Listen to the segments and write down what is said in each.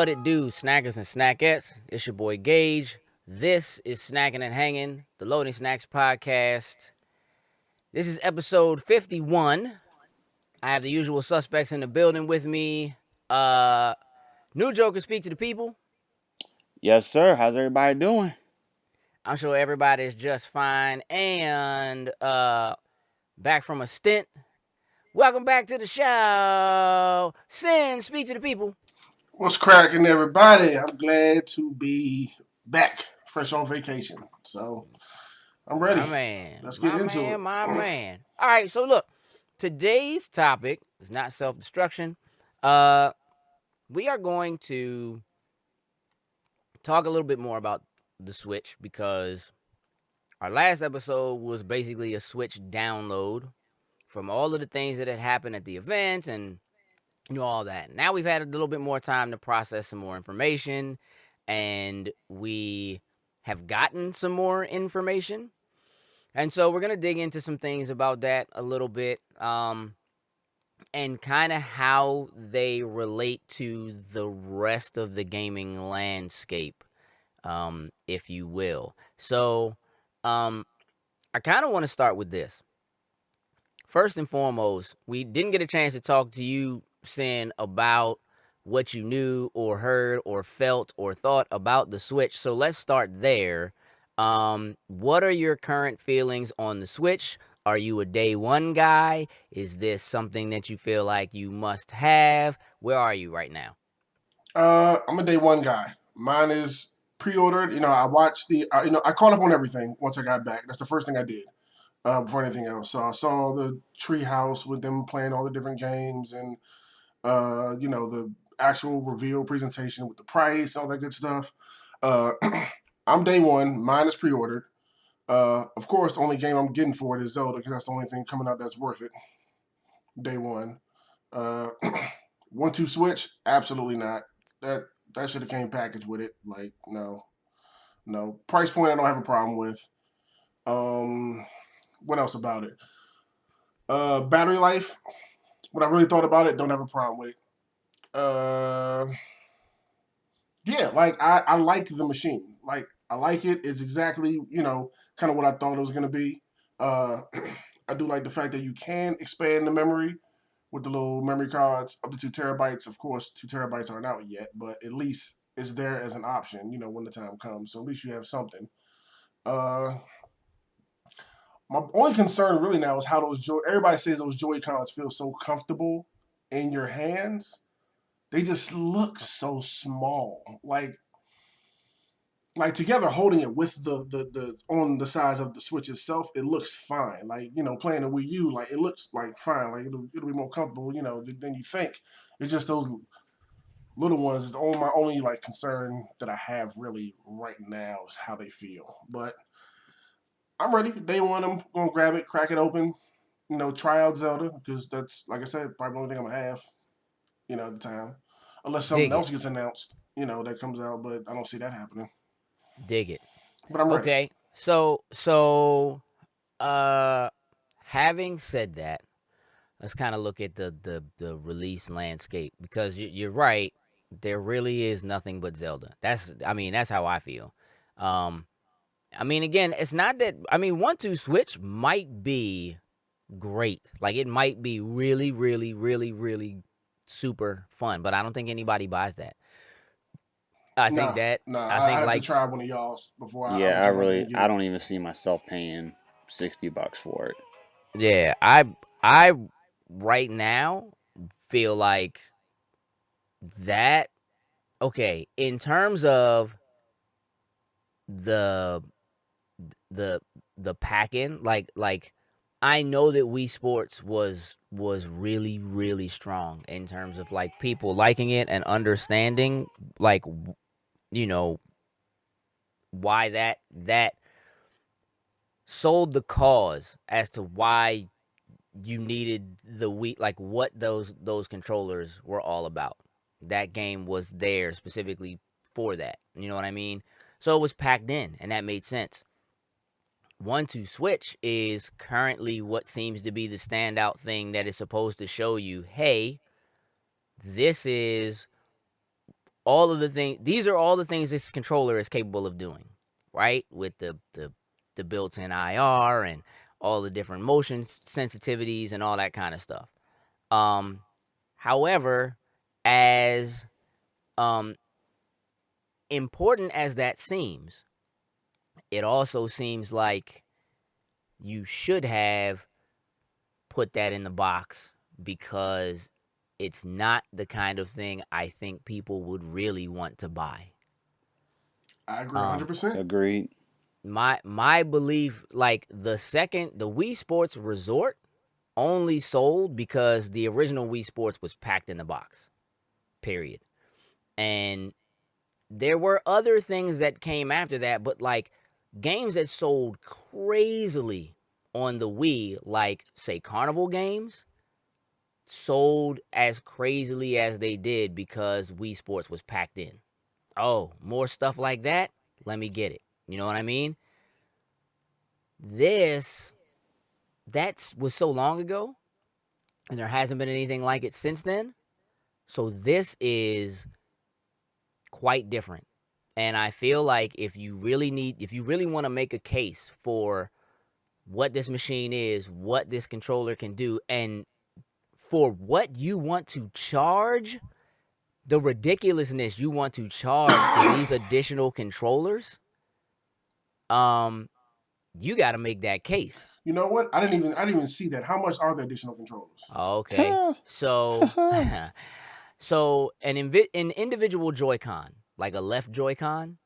What it do, snackers and snackettes? It's your boy Gage. This is Snacking and Hanging, the Loading Snacks podcast. This is episode 51. I have the usual suspects in the building with me. New Joker, speak to the people. Yes, sir. How's everybody doing? I'm sure everybody is just fine. And back from a stint. Welcome back to the show. Sin, speak to the people. What's cracking, everybody? I'm glad to be back, fresh on vacation. So I'm ready. My man. Let's get into it. My man. All right, so look, today's topic is not self-destruction. We are going to talk a little bit more about the Switch because our last episode was basically a Switch download from all of the things that had happened at the event and all that. Now we've had a little bit more time to process some more information, and we have gotten some more information. And so we're going to dig into some things about that a little bit, and kind of how they relate to the rest of the gaming landscape, if you will. So I kind of want to start with this. First and foremost, we didn't get a chance to talk to you, Sin, about what you knew or heard or felt or thought about the Switch. So let's start there. What are your current feelings on the Switch? Are you a day one guy? Is this something that you feel like you must have? Where are you right now? I'm a day one guy. Mine is pre-ordered. I watched I caught up on everything once I got back. That's the first thing I did before anything else. So I saw the treehouse with them playing all the different games and the actual reveal presentation with the price, all that good stuff. I'm day one. Mine is pre-ordered. Of course, the only game I'm getting for it is Zelda because that's the only thing coming out that's worth it. Day one. 1-2 Switch? Absolutely not. That should have came packaged with it. Like, no. Price point I don't have a problem with. What else about it? Battery life. What I really thought about it, don't have a problem with it. Yeah, like I like the machine. Like I like it. It's exactly, kind of what I thought it was gonna be. I do like the fact that you can expand the memory with the little memory cards up to 2 terabytes. Of course, 2 terabytes aren't out yet, but at least it's there as an option, when the time comes. So at least you have something. Uh, my only concern really now is how everybody says those Joy Cons feel so comfortable in your hands. They just look so small. Like together holding it with the on the size of the Switch itself, it looks fine. Like, playing the Wii U, like it looks like fine. Like it'll be more comfortable, than you think. It's just those little ones is my only like concern that I have really right now is how they feel. But I'm ready. Day one, I'm gonna grab it, crack it open, try out Zelda, because that's, like I said, probably the only thing I'm gonna have, at the time. Unless something Dig it. else gets announced, that comes out, but I don't see that happening. Dig it. But I'm ready. Okay. So having said that, let's kind of look at the release landscape because you're right. There really is nothing but Zelda. That's how I feel. Again, it's not that. 1-2 Switch might be great. Like it might be really, really, really, really super fun, but I don't think anybody buys that. I think that I I'd think have to like try one of y'all's before I Yeah, would jump out there and get I it. don't even see myself paying $60 for it. yeah, I right now feel like that okay, in terms of the the pack-in, like I know that Wii Sports was really, really strong in terms of like people liking it and understanding like you know why that sold the cause as to why you needed the Wii, like what those controllers were all about. That game was there specifically for that. You know what I mean? So it was packed in, and that made sense. 1-2 Switch is currently what seems to be the standout thing that is supposed to show you, hey, this is all of the things. These are all the things this controller is capable of doing, right? With the built-in IR and all the different motion sensitivities and all that kind of stuff. However, as important as that seems, it also seems like you should have put that in the box because it's not the kind of thing I think people would really want to buy. I agree 100%. Agreed. My belief, like the Wii Sports Resort only sold because the original Wii Sports was packed in the box. Period. And there were other things that came after that, but like games that sold crazily on the Wii, like say Carnival games, sold as crazily as they did because Wii Sports was packed in. Oh, more stuff like that? Let me get it. You know what I mean? That was so long ago, and there hasn't been anything like it since then. So this is quite different. And I feel like if you really want to make a case for what this machine is, what this controller can do, and for what you want to charge, the ridiculousness you want to charge for these additional controllers, you got to make that case. You know what? I didn't even see that. How much are the additional controllers? Okay. So an individual Joy-Con, like a left Joy-Con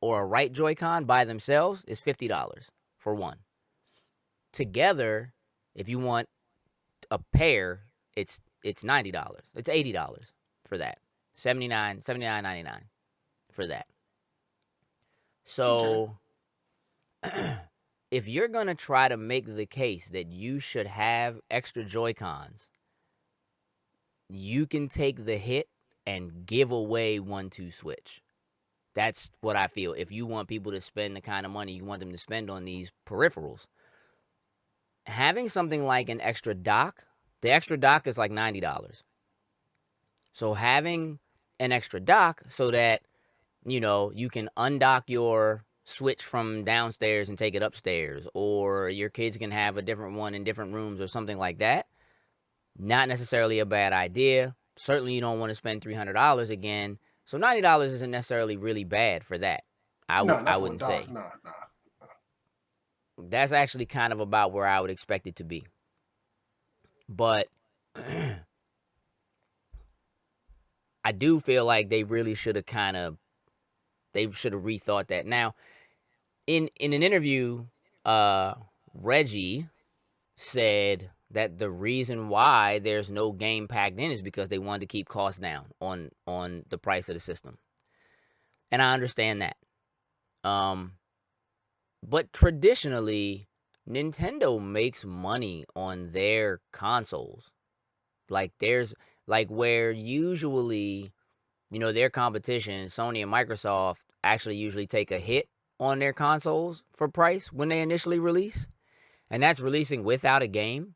or a right Joy-Con by themselves is $50 for one. Together, if you want a pair, it's $90. It's $80 for that. $79.99 for that. So if you're going to try to make the case that you should have extra Joy-Cons, you can take the hit and give away 1-2 Switch. That's what I feel. If you want people to spend the kind of money you want them to spend on these peripherals, having something like an extra dock, the extra dock is like $90. So having an extra dock so that, you can undock your Switch from downstairs and take it upstairs, or your kids can have a different one in different rooms or something like that, not necessarily a bad idea. Certainly you don't want to spend $300 again. So $90 isn't necessarily really bad for that. I wouldn't say. Nah. That's actually kind of about where I would expect it to be. But I do feel like they really should have rethought that. Now, in an interview, Reggie said that the reason why there's no game packed in is because they wanted to keep costs down on the price of the system. And I understand that. But traditionally, Nintendo makes money on their consoles. Like where usually, their competition, Sony and Microsoft, actually usually take a hit on their consoles for price when they initially release. And that's releasing without a game.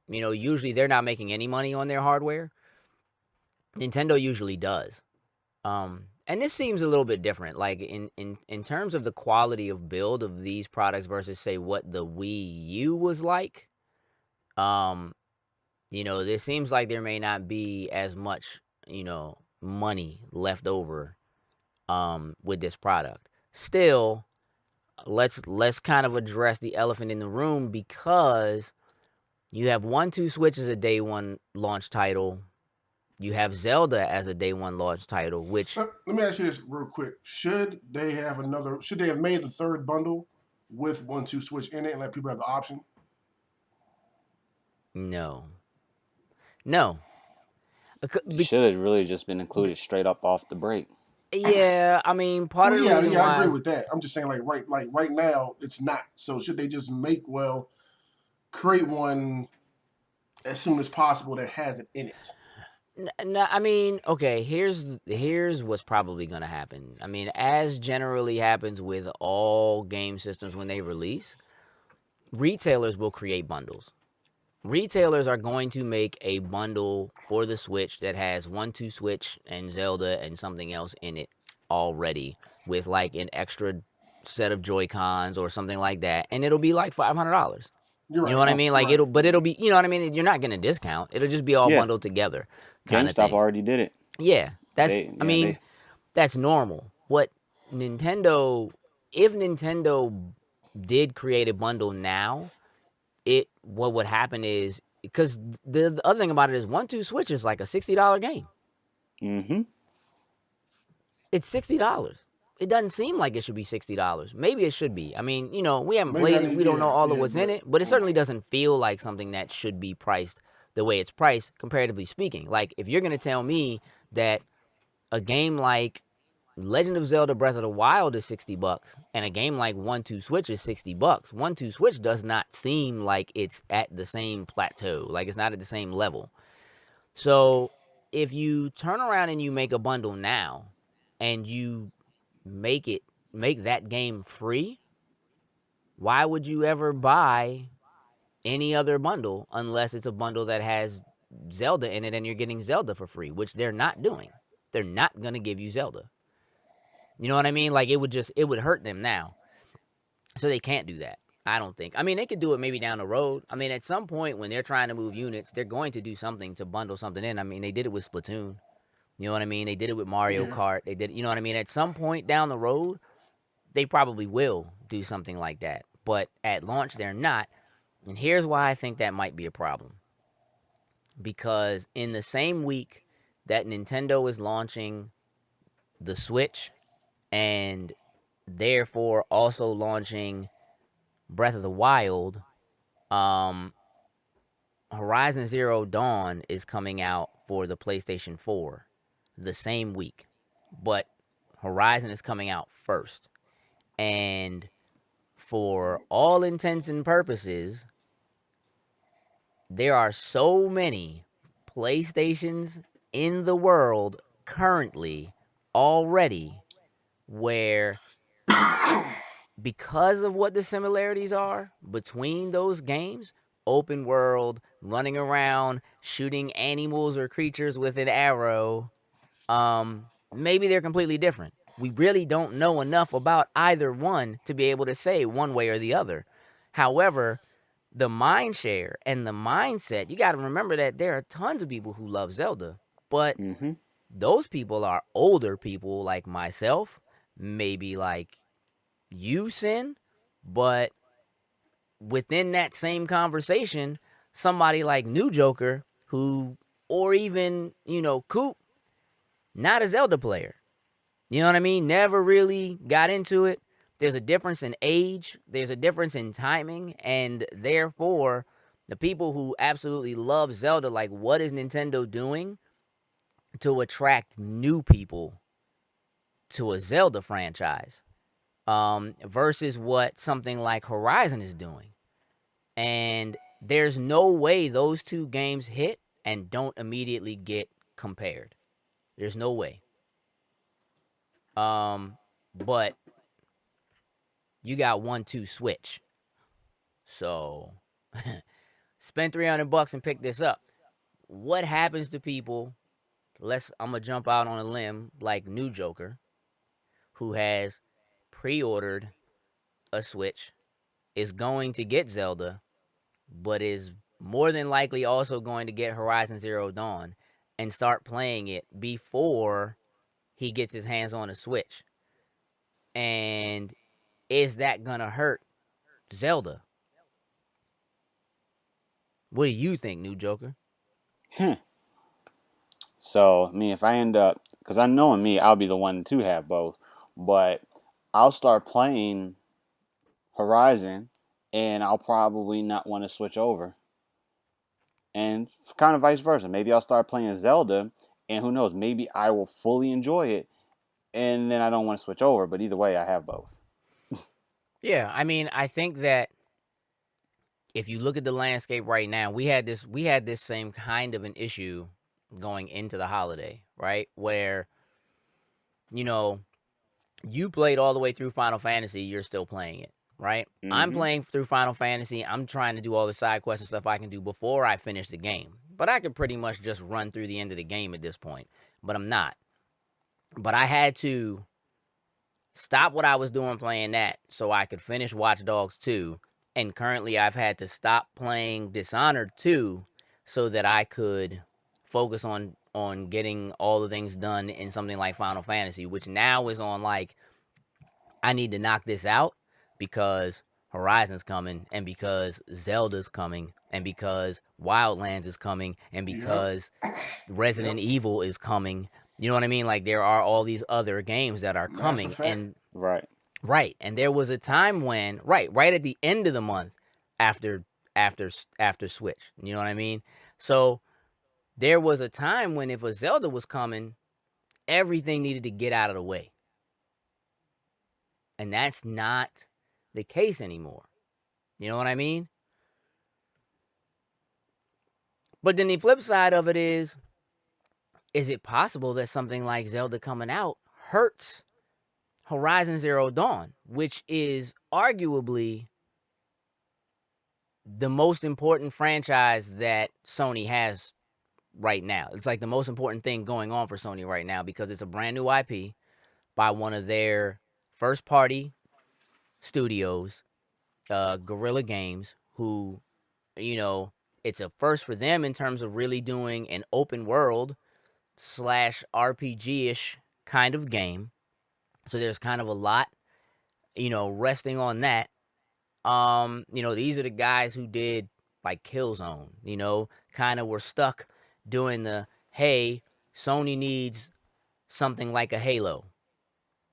Usually they're not making any money on their hardware. Nintendo usually does. And this seems a little bit different. Like in terms of the quality of build of these products versus, say, what the Wii U was like, there seems like there may not be as much, money left over with this product. Still, let's kind of address the elephant in the room, because you have 1-2 Switch as a day one launch title. You have Zelda as a day one launch title, which... Let me ask you this real quick. Should they have made a third bundle with 1-2 Switch in it and let people have the option? No. Should have really just been included straight up off the break. Yeah, I mean, part of the reason why... I agree with that. I'm just saying, right now, it's not. So should they just create one as soon as possible that has it in it? No, I mean, okay, here's what's probably going to happen. I mean, as generally happens with all game systems when they release, retailers will create bundles. retailers are going to make a bundle for the Switch that has 1-2 Switch and Zelda and something else in it already, with like an extra set of Joy-Cons or something like that, and it'll be like $500. You're You know right. what I Oh, mean? You're Like right. it'll be, you know what I mean? You're not gonna discount. It'll just be all yeah. bundled together, kind of GameStop thing. already did it. Yeah, I Yeah, mean, they. that's normal. What Nintendo, if Nintendo did create a bundle now, what would happen is, because the other thing about it is 1-2 Switch is like a $60 game. Mm-hmm. It's $60. It doesn't seem like it should be $60. Maybe it should be. I mean, you know, we haven't Maybe I played it. need. We don't know Yeah, all of yeah, what's in it, but it certainly doesn't feel like something that should be priced the way it's priced, comparatively speaking. Like, if you're going to tell me that a game like Legend of Zelda Breath of the Wild is $60 and a game like 1-2 Switch is $60, 1-2 Switch does not seem like it's at the same plateau. Like, it's not at the same level. So if you turn around and you make a bundle now and you make that game free, why would you ever buy any other bundle unless it's a bundle that has Zelda in it and you're getting Zelda for free, which they're not doing. They're not going to give you Zelda. You know what I mean? Like, it would hurt them now. So they can't do that. I don't think. I mean, they could do it maybe down the road. I mean, at some point when they're trying to move units, they're going to do something to bundle something in. I mean, they did it with Splatoon. You know what I mean? They did it with Mario yeah. Kart. They did, you know what I mean? At some point down the road, they probably will do something like that. But at launch, they're not. And here's why I think that might be a problem. Because in the same week that Nintendo is launching the Switch and therefore also launching Breath of the Wild, Horizon Zero Dawn is coming out for the PlayStation 4 the same week. But Horizon is coming out first. And for all intents and purposes, there are so many PlayStations in the world currently already where, because of what the similarities are between those games, open world, running around, shooting animals or creatures with an arrow, maybe they're completely different. We really don't know enough about either one to be able to say one way or the other. However, the mind share and the mindset, you got to remember that there are tons of people who love Zelda, but Mm-hmm. those people are older people like myself, maybe like you, Sin, but within that same conversation, somebody like New Joker, who, or even, Coop, not a Zelda player. You know what I mean? Never really got into it. There's a difference in age, there's a difference in timing, and therefore, the people who absolutely love Zelda, like, what is Nintendo doing to attract new people to a Zelda franchise? Versus what something like Horizon is doing. And there's no way those two games hit and don't immediately get compared. There's no way. But you got 1-2 Switch. So spend $300 and pick this up. What happens to people? I'm gonna jump out on a limb like New Joker, who has pre-ordered a Switch, is going to get Zelda, but is more than likely also going to get Horizon Zero Dawn and start playing it before he gets his hands on a Switch. And is that gonna hurt Zelda? What do you think, New Joker? So, I mean, if I end up, because I know me, I'll be the one to have both, but I'll start playing Horizon, and I'll probably not want to switch over. And kind of vice versa. Maybe I'll start playing Zelda, and who knows, maybe I will fully enjoy it, and then I don't want to switch over. But either way, I have both. Yeah, I mean, I think that if you look at the landscape right now, we had this same kind of an issue going into the holiday, right? Where, you played all the way through Final Fantasy, you're still playing it, right? I'm Mm-hmm. playing through Final Fantasy. I'm trying to do all the side quests and stuff I can do before I finish the game. But I could pretty much just run through the end of the game at this point. But I'm not. But I had to stop what I was doing playing that so I could finish Watch Dogs 2. And currently I've had to stop playing Dishonored 2 so that I could focus on getting all the things done in something like Final Fantasy, which now is on like I need to knock this out because Horizon's coming and because Zelda's coming and because Wildlands is coming and Yep. because Resident Yep. Evil is coming. You know what I mean? Like there are all these other games that are Mass coming Effect. and Right. right. And there was a time when right at the end of the month after after Switch. You know what I mean? So there was a time when if a Zelda was coming, everything needed to get out of the way. And that's not the case anymore. You know what I mean? But then the flip side of it is it possible that something like Zelda coming out hurts Horizon Zero Dawn, which is arguably the most important franchise that Sony has right now. It's like the most important thing going on for Sony right now because it's a brand new IP by one of their first party studios, Guerrilla Games, who, you know, it's a first for them in terms of really doing an open world slash RPG ish kind of game. So there's kind of a lot, resting on that. These are the guys who did like Killzone, kind of were stuck doing the hey, Sony needs something like a Halo,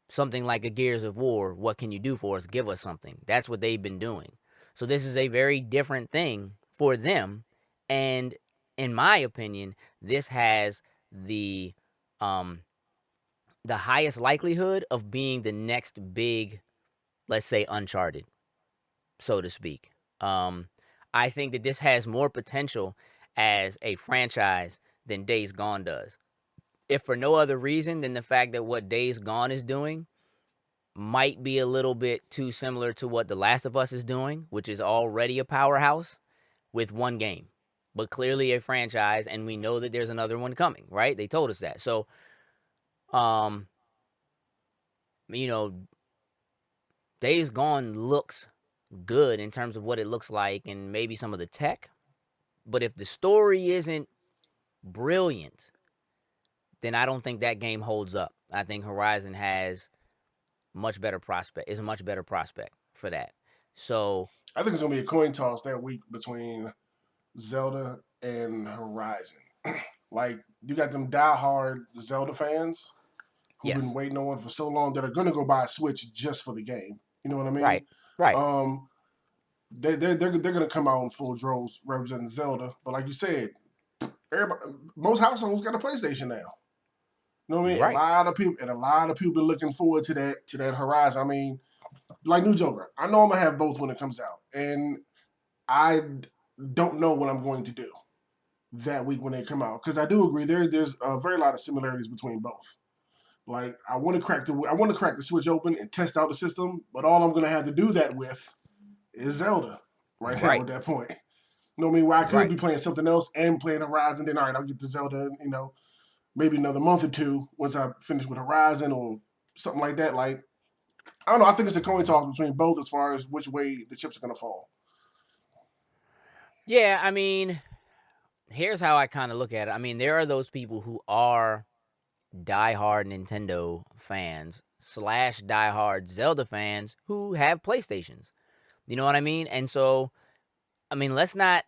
something like a Gears of War. What can you do for us? Give us something. That's what they've been doing. So this is a very different thing for them. And in my opinion, this has the highest likelihood of being the next big, let's say, Uncharted, so to speak. I think that this has more potential as a franchise than Days Gone does. If for no other reason than the fact that what Days Gone is doing might be a little bit too similar to what The Last of Us is doing, which is already a powerhouse with one game, but clearly a franchise, and we know that there's another one coming, right? They told us that. So, um, you know, Days Gone looks good in terms of what it looks like and maybe some of the tech. But if the story isn't brilliant, then I don't think that game holds up. I think Horizon has a much better prospect for that. So I think it's gonna be a coin toss that week between Zelda and Horizon. Like you got them diehard Zelda fans who've been yes, waiting on one for so long that are gonna go buy a Switch just for the game. You know what I mean? right, right, Um, they're gonna come out in full droves representing Zelda. But like you said, everybody, most households got a PlayStation now. You know what I mean? right, A lot of people been looking forward to that Horizon. I mean, like New Joker. I know I'm gonna have both when it comes out, and I don't know what I'm going to do that week when they come out because I do agree there's a very lot of similarities between both. Like I want to crack the Switch open and test out the system, but all I'm gonna have to do that with is Zelda right now right, at that point. You know what I mean? Where I could right. be playing something else and playing Horizon, then all right, I'll get to Zelda, maybe another month or two once I finish with Horizon or something like that. Like I don't know. I think it's a coin toss between both as far as which way the chips are gonna fall. Yeah, I mean, here's how I kind of look at it. I mean, there are those people who are diehard Nintendo fans slash diehard Zelda fans who have PlayStations. You know what I mean? And so, I mean, let's not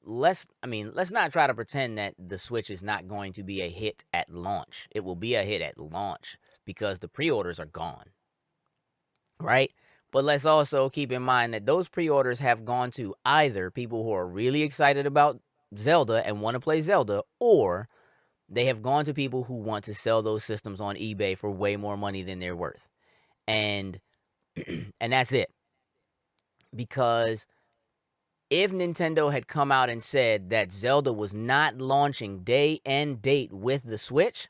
try to pretend that the Switch is not going to be a hit at launch. It will be a hit at launch because the pre-orders are gone, right? But let's also keep in mind that those pre-orders have gone to either people who are really excited about Zelda and want to play Zelda, or they have gone to people who want to sell those systems on eBay for way more money than they're worth. And and that's it. Because if Nintendo had come out and said that Zelda was not launching day and date with the Switch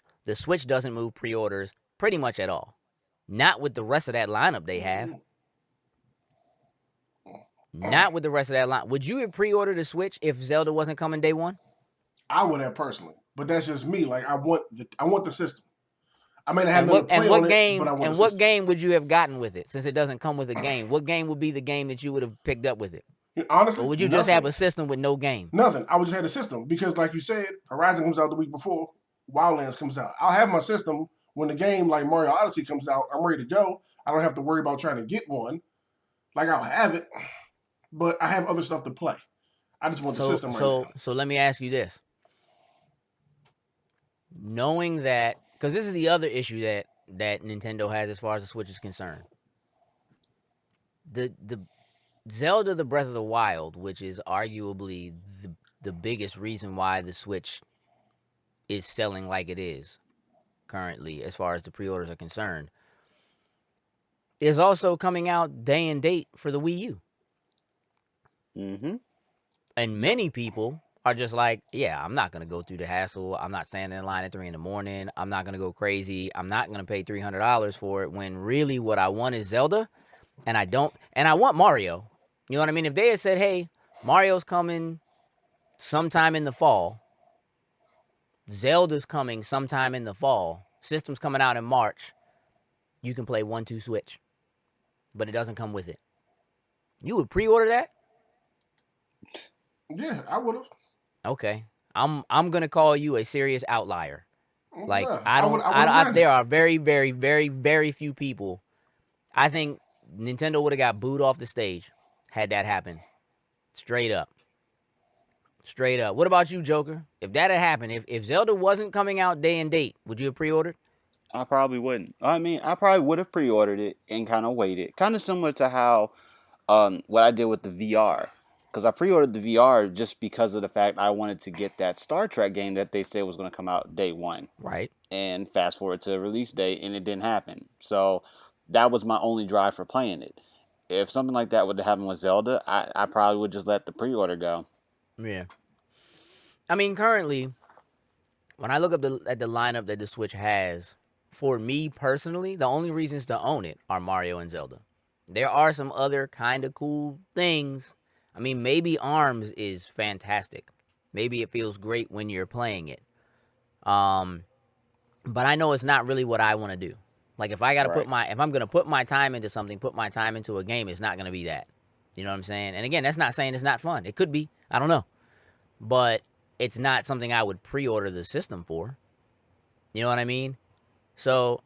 doesn't move pre-orders pretty much at all. Not with the rest of that lineup they have. not with the rest of that line. Would you have pre-ordered a Switch if Zelda wasn't coming day one? I would have personally, but that's just me. Like I want the system. I may not have And nothing what to and play what on it, but game I want and the what system. game would you have gotten with it since it doesn't come with a game? What game would be the game that you would have picked up with it? Honestly, Or would you nothing. just have a system with no game? Nothing. I would just have the system because, like you said, Horizon comes out the week before Wildlands comes out. I'll have my system when the game like Mario Odyssey comes out. I'm ready to go. I don't have to worry about trying to get one. Like I'll have it, but I have other stuff to play. I just want the system right now. So let me ask you this: knowing that, because this is the other issue that Nintendo has as far as the Switch is concerned, the Zelda: The Breath of the Wild, which is arguably the biggest reason why the Switch is selling like it is currently, as far as the pre-orders are concerned, is also coming out day and date for the Wii U. Mm-hmm. And many people are just like, yeah, I'm not going to go through the hassle. I'm not standing in line at 3 a.m. I'm not going to go crazy. I'm not going to pay $300 for it when really what I want is Zelda. And I want Mario. You know what I mean? If they had said, hey, Mario's coming sometime in the fall, Zelda's coming sometime in the fall, system's coming out in March, you can play 1-2 Switch. But it doesn't come with it. You would pre-order that? Yeah, I would have. Okay. I'm gonna call you a serious outlier. Like Yeah, I don't would've minded. there are very, very, very, very few people. I think Nintendo would have got booed off the stage had that happened. Straight up. Straight up. What about you, Joker? If that had happened, if Zelda wasn't coming out day and date, would you have pre-ordered? I probably wouldn't. I mean, I probably would have pre-ordered it and kind of waited. Kind of similar to how what I did with the VR. Because I pre-ordered the VR just because of the fact I wanted to get that Star Trek game that they said was going to come out day one. Right. And fast forward to release date, and it didn't happen. So that was my only drive for playing it. If something like that would have happened with Zelda, I probably would just let the pre-order go. Yeah. I mean, currently, when I look up at the lineup that the Switch has, for me personally, the only reasons to own it are Mario and Zelda. There are some other kind of cool things. I mean, maybe ARMS is fantastic. Maybe it feels great when you're playing it. But I know it's not really what I want to do. Like if I got to if I'm going to put my time into something, put my time into a game, it's not going to be that. You know what I'm saying? And again, that's not saying it's not fun. It could be. I don't know. But it's not something I would pre-order the system for. You know what I mean? So,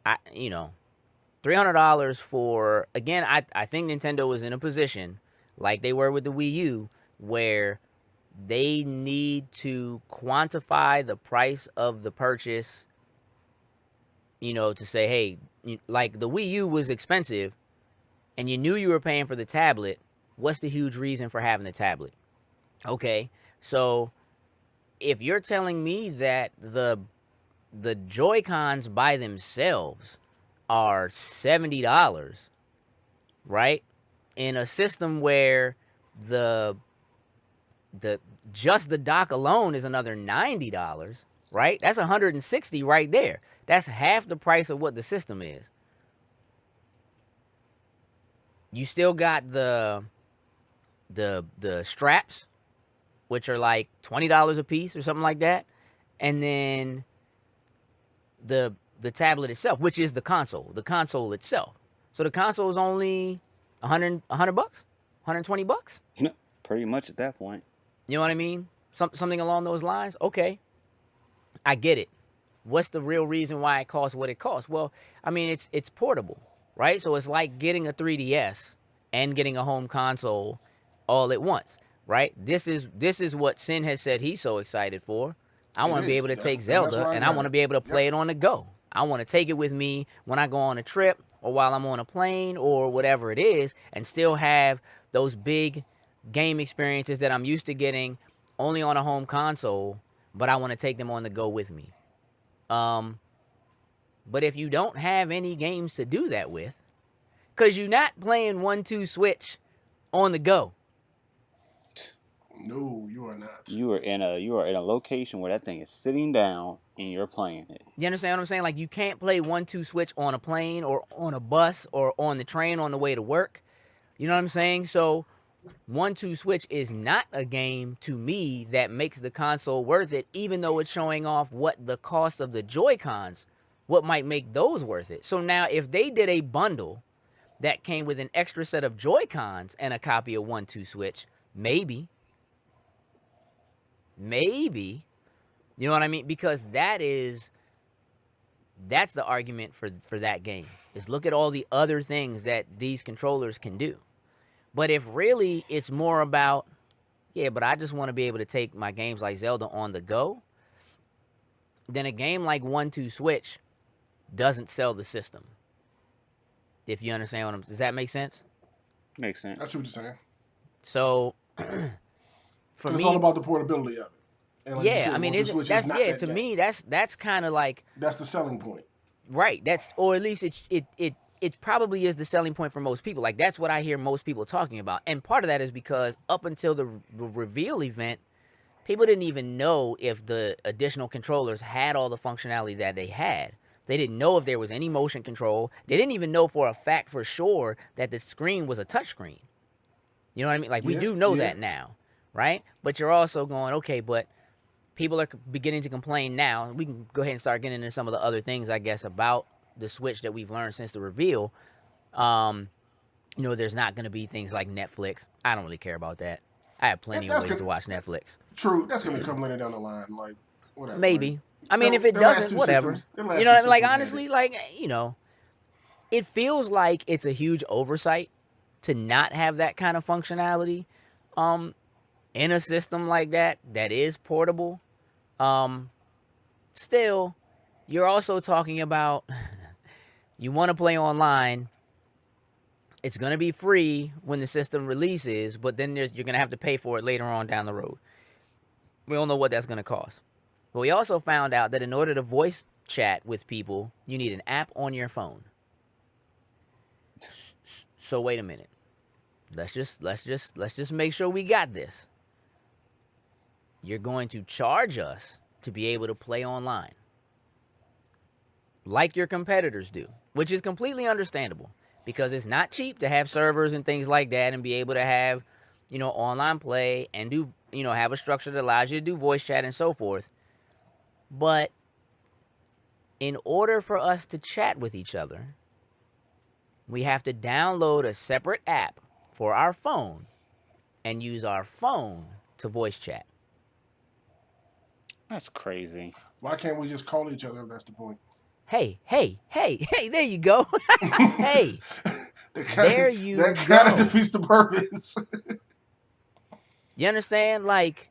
$300 for, again, I think Nintendo was in a position, like they were with the Wii U, where they need to quantify the price of the purchase, to say, hey, like the Wii U was expensive, and you knew you were paying for the tablet. What's the huge reason for having the tablet? Okay, so if you're telling me that the Joy-Cons by themselves are $70, right? In a system where the just the dock alone is another $90, right? That's $160 right there. That's half the price of what the system is. You still got the straps, which are like $20 a piece or something like that, and then the tablet itself, which is the console itself. So the console is only $100 bucks, $120. Pretty much at that point. You know what I mean? Something along those lines. Okay, I get it. What's the real reason why it costs what it costs? Well, I mean, it's portable, right? So it's like getting a 3DS and getting a home console all at once, right? This is what Sin has said he's so excited for. I want to be able to take Zelda, and I want to be able to play it on the go. I want to take it with me when I go on a trip or while I'm on a plane or whatever it is, and still have those big game experiences that I'm used to getting only on a home console, but I want to take them on the go with me. But if you don't have any games to do that with, because you're not playing 1-2 Switch on the go. No, you are not. You are in a location where that thing is sitting down and you're playing it. You understand what I'm saying? Like you can't play 1-2 Switch on a plane or on a bus or on the train on the way to work. You know what I'm saying? So 1-2 Switch is not a game to me that makes the console worth it, even though it's showing off what the cost of the Joy-Cons, what might make those worth it. So now if they did a bundle that came with an extra set of Joy-Cons and a copy of 1-2 Switch, maybe. Maybe. You know what I mean? Because that's the argument for that game. Is look at all the other things that these controllers can do. But if really it's more about, yeah, but I just want to be able to take my games like Zelda on the go, then a game like 1-2 Switch doesn't sell the system. If you understand what I'm... Does that make sense? Makes sense. I see what you're saying. So, for me... It's all about the portability of it. And like yeah, said, I mean, Switch is not that to game. me, that's kind of like... That's the selling point. Right. Or at least it probably is the selling point for most people. Like, that's what I hear most people talking about. And part of that is because up until the reveal event, people didn't even know if the additional controllers had all the functionality that they had. They didn't know if there was any motion control. They didn't even know for a fact, for sure, that the screen was a touchscreen. You know what I mean? Like, we do know that now, right? But you're also going, okay, but people are beginning to complain now. We can go ahead and start getting into some of the other things, I guess, about the Switch that we've learned since the reveal. There's not going to be things like Netflix. I don't really care about that. I have plenty of ways to watch Netflix. True. That's going to come later down the line. Like, whatever. Maybe. Like, I mean, if it doesn't, whatever. You know what I mean? Like, honestly, it feels like it's a huge oversight to not have that kind of functionality in a system like that is portable. Still, you're also talking about you want to play online. It's going to be free when the system releases, but then you're going to have to pay for it later on down the road. We don't know what that's going to cost. But we also found out that in order to voice chat with people, you need an app on your phone. So wait a minute. Let's just make sure we got this. You're going to charge us to be able to play online, like your competitors do, which is completely understandable because it's not cheap to have servers and things like that and be able to have, online play and do, have a structure that allows you to do voice chat and so forth. But in order for us to chat with each other, we have to download a separate app for our phone and use our phone to voice chat. That's crazy. Why can't we just call each other if that's the point? Hey, there you go. Hey, there you go. That kind of defeats the purpose. You understand? Like,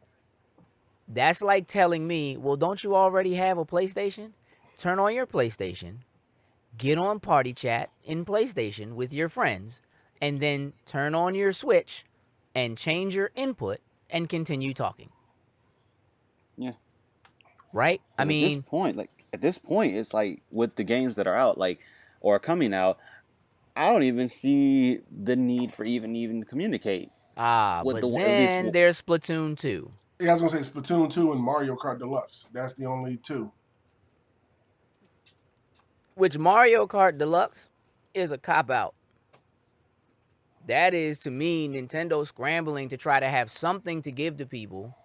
that's like telling me, well, don't you already have a PlayStation? Turn on your PlayStation, get on Party Chat in PlayStation with your friends, and then turn on your Switch and change your input and continue talking. Yeah. Right? I mean, at this point, it's like with the games that are out, like, or coming out, I don't even see the need for even to communicate. But then there's Splatoon 2. Yeah, I was going to say Splatoon 2 and Mario Kart Deluxe. That's the only two. Which Mario Kart Deluxe is a cop-out. That is, to me, Nintendo scrambling to try to have something to give to people.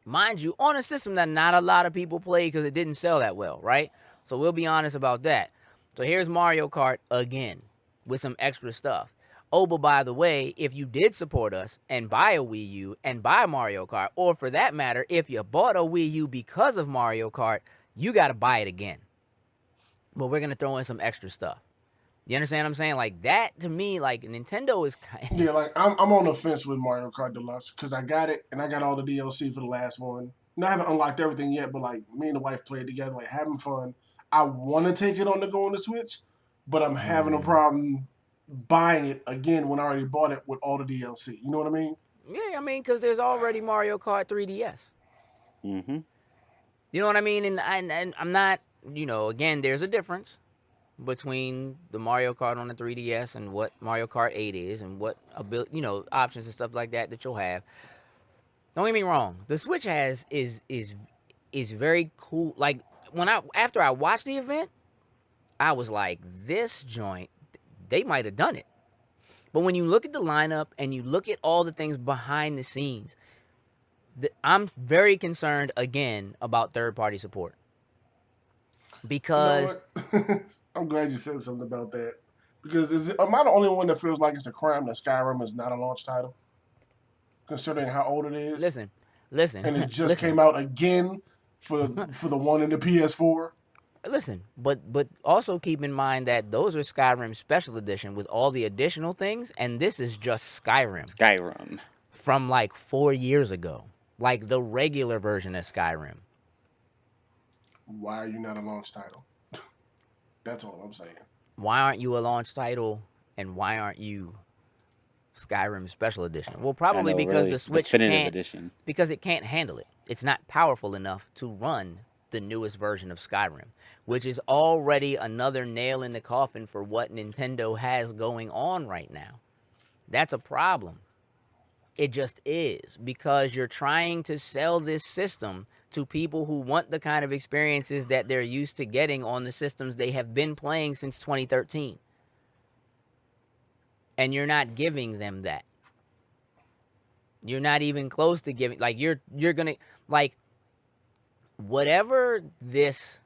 Mind you, on a system that not a lot of people play because it didn't sell that well, right? So we'll be honest about that. So here's Mario Kart again with some extra stuff. Oh, but by the way, if you did support us and buy a Wii U and buy Mario Kart, or for that matter, if you bought a Wii U because of Mario Kart, you got to buy it again. But we're going to throw in some extra stuff. You understand what I'm saying? Like, that, to me, like, Nintendo is kind of... Yeah, like, I'm on the fence with Mario Kart Deluxe because I got it, and I got all the DLC for the last one. And I haven't unlocked everything yet, but, like, me and the wife played together, like, having fun. I want to take it on the go on the Switch, but I'm having a problem buying it again when I already bought it with all the DLC. You know what I mean? Yeah, I mean, because there's already Mario Kart 3DS. Mm-hmm. You know what I mean? And I'm not, again, there's a difference between the Mario Kart on the 3DS and what Mario Kart 8 is and what, options and stuff like that you'll have. Don't get me wrong. The Switch is very cool. Like, after I watched the event, I was like, this joint, they might have done it. But when you look at the lineup and you look at all the things behind the scenes, I'm very concerned again about third-party support You know because what? I'm glad you said something about that. Because am I the only one that feels like it's a crime that Skyrim is not a launch title, considering how old it is, listen, listen, and it just listen, came out again for the one in the PS4? listen. But also keep in mind that those are Skyrim Special Edition with all the additional things, and this is just Skyrim Skyrim. from like 4 years ago, like the regular version of Skyrim. Why are you not a launch title? That's all I'm saying. Why aren't you a launch title, and why aren't you Skyrim Special Edition? Well, I probably know, because really. the Switch Definitive can't, edition. because it can't handle it. It's not powerful enough to run the newest version of Skyrim, which is already another nail in the coffin for what Nintendo has going on right now. That's a problem. It just is, because you're trying to sell this system to people who want the kind of experiences that they're used to getting on the systems they have been playing since 2013. And you're not giving them that. You're not even close to giving, like, you're gonna, like, whatever this,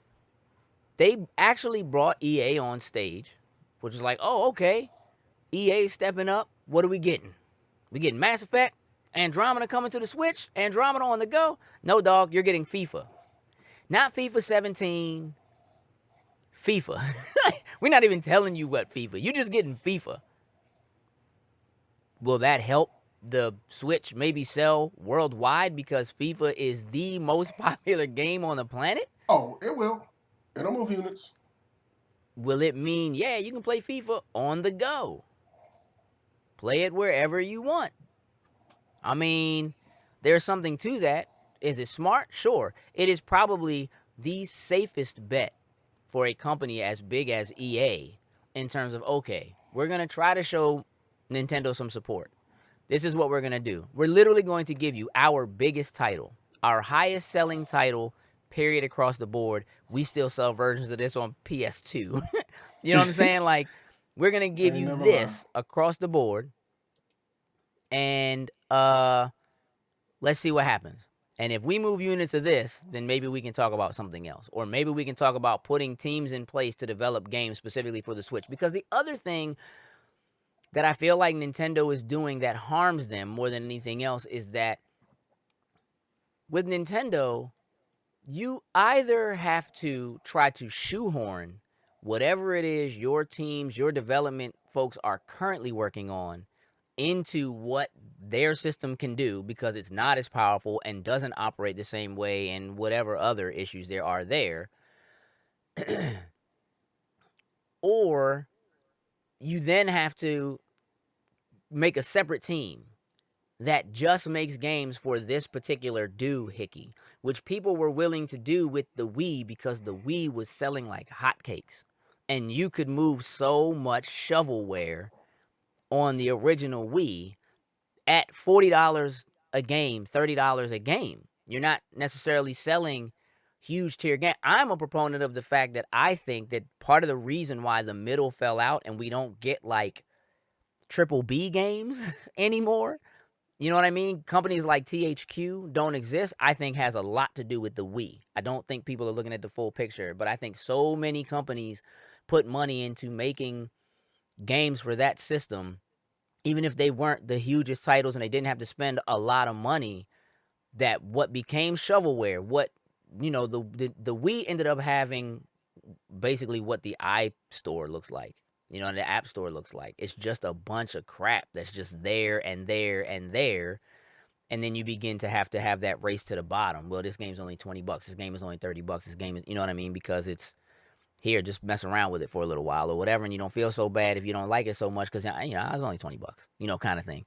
they actually brought EA on stage, which is like, oh, okay, EA stepping up. What are we getting? We getting Mass Effect, Andromeda coming to the Switch, Andromeda on the go. No, dog, you're getting FIFA. Not FIFA 17, FIFA. We're not even telling you what FIFA. You're just getting FIFA. Will that help the Switch maybe sell worldwide because FIFA is the most popular game on the planet? Oh, it will. It'll move units. Will it mean, yeah, you can play FIFA on the go? Play it wherever you want. I mean, there's something to that. Is it smart? Sure. It is probably the safest bet for a company as big as EA in terms of, okay, we're going to try to show Nintendo some support. This is what we're going to do. We're literally going to give you our biggest title, our highest selling title, period, across the board. We still sell versions of this on PS2. You know what I'm saying? Like, we're going to give you this across the board, and let's see what happens. And if we move units of this, then maybe we can talk about something else. Or maybe we can talk about putting teams in place to develop games specifically for the Switch. Because the other thing that I feel like Nintendo is doing that harms them more than anything else is that with Nintendo, you either have to try to shoehorn whatever it is your teams, your development folks are currently working on into what their system can do, because it's not as powerful and doesn't operate the same way, and whatever other issues there are there. Or you then have to make a separate team that just makes games for this particular doohickey, which people were willing to do with the Wii because the Wii was selling like hotcakes. And you could move so much shovelware on the original Wii at $40 a game, $30 a game. You're not necessarily selling huge tier game. I'm a proponent of the fact that I think that part of the reason why the middle fell out and we don't get like triple B games anymore, you know what I mean? Companies like THQ don't exist, I think has a lot to do with the Wii. I don't think people are looking at the full picture, but I think so many companies put money into making games for that system, even if they weren't the hugest titles and they didn't have to spend a lot of money, that what became shovelware, what, you know, the Wii ended up having basically what the iStore looks like. You know, the App Store looks like. It's just a bunch of crap that's just there and there and there. And then you begin to have that race to the bottom. Well, this game's only $20. This game is only $30. This game is, you know what I mean? Because it's here, just mess around with it for a little while or whatever. And you don't feel so bad if you don't like it so much because, you know, it's only $20, you know, kind of thing.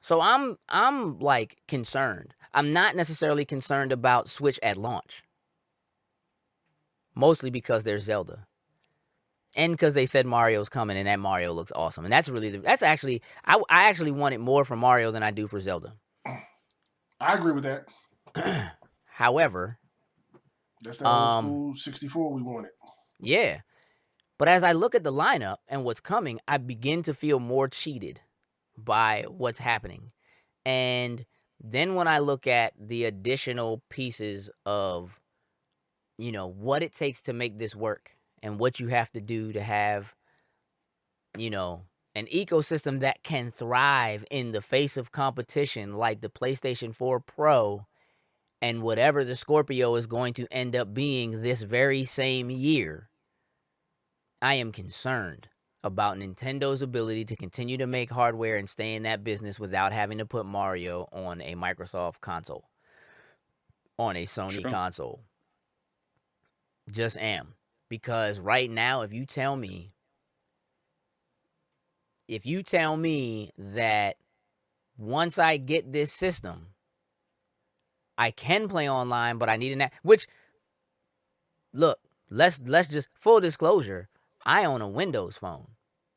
So I'm like concerned. I'm not necessarily concerned about Switch at launch. Mostly because there's Zelda. And because they said Mario's coming, and that Mario looks awesome. And that's actually, I actually want it more for Mario than I do for Zelda. I agree with that. However, that's that old school 64 we wanted. Yeah. But as I look at the lineup and what's coming, I begin to feel more cheated by what's happening. And then when I look at the additional pieces of, what it takes to make this work and what you have to do to have, an ecosystem that can thrive in the face of competition like the PlayStation 4 Pro and whatever the Scorpio is going to end up being this very same year, I am concerned about Nintendo's ability to continue to make hardware and stay in that business without having to put Mario on a Microsoft console, on a Sony console. Just am. Because right now, if you tell me that once I get this system, I can play online, but I need an app, which, look, let's just, full disclosure, I own a Windows phone.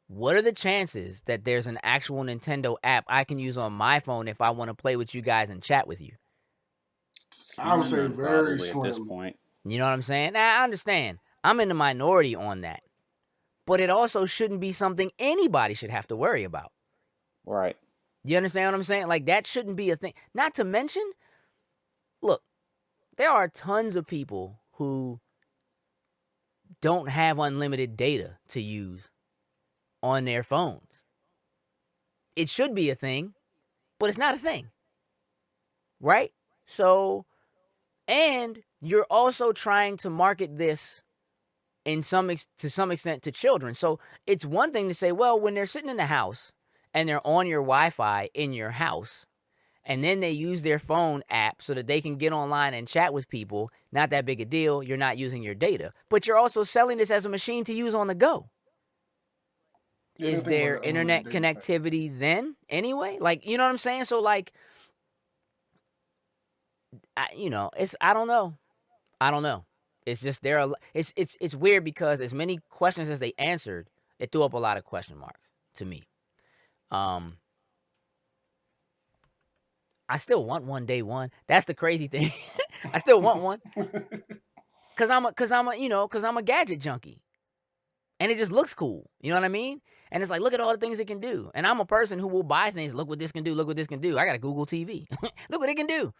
What are the chances that there's an actual Nintendo app I can use on my phone if I want to play with you guys and chat with you? I would say very slim. At this point. You know what I'm saying? Now, I understand. I'm in the minority on that. But it also shouldn't be something anybody should have to worry about. Right. You understand what I'm saying? Like, that shouldn't be a thing. Not to mention, look, there are tons of people who don't have unlimited data to use on their phones. It should be a thing, but it's not a thing. Right? So, and you're also trying to market this to some extent to children. So it's one thing to say, well, when they're sitting in the house and they're on your Wi-Fi in your house, and then they use their phone app so that they can get online and chat with people, not that big a deal. You're not using your data. But you're also selling this as a machine to use on the go. Yeah, Is there internet connectivity then anyway? Like, you know what I'm saying? So, like, I don't know. It's just it's weird because as many questions as they answered, it threw up a lot of question marks to me. I still want one day one. That's the crazy thing. I still want one. Cause I'm a gadget junkie. And it just looks cool. You know what I mean? And it's like, look at all the things it can do. And I'm a person who will buy things. Look what this can do. Look what this can do. I got a Google TV. Look what it can do.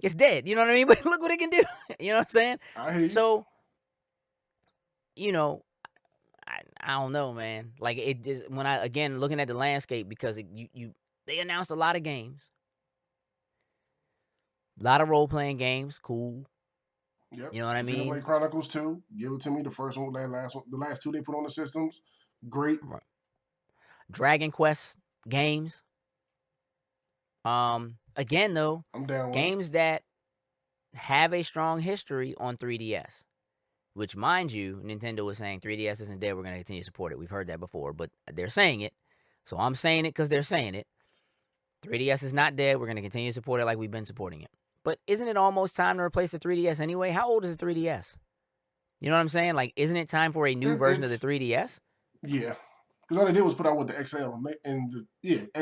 It's dead. You know what I mean? But look what it can do. You know what I'm saying? I hear you. So, I don't know, man. Like, it just, when I, again, looking at the landscape, because they announced a lot of games. A lot of role-playing games. Cool. Yep. You know what I mean? Xenoblade Chronicles 2. Give it to me. The first one, the last two they put on the systems. Great. Right. Dragon Quest games. Again, though, I'm down with games that have a strong history on 3DS. Which, mind you, Nintendo was saying 3DS isn't dead. We're going to continue to support it. We've heard that before, but they're saying it. So I'm saying it because they're saying it. 3DS is not dead. We're going to continue to support it like we've been supporting it. But isn't it almost time to replace the 3DS anyway? How old is the 3DS? You know what I'm saying? Like, isn't it time for a new version of the 3DS? Yeah. Because all they did was put out with the XL and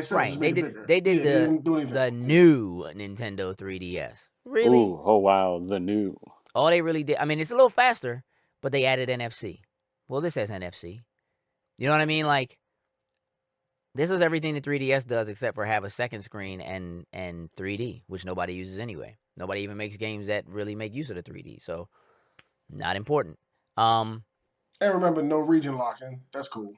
XL. Right. Just they made it did. bigger. They did they didn't do anything. the new Nintendo 3DS. Really? Ooh, oh wow, the new. All they really did. I mean, it's a little faster, but they added NFC. Well, this has NFC. You know what I mean? Like, this is everything the 3DS does except for have a second screen and 3D, which nobody uses anyway. Nobody even makes games that really make use of the 3D, so not important. And remember, no region locking. That's cool.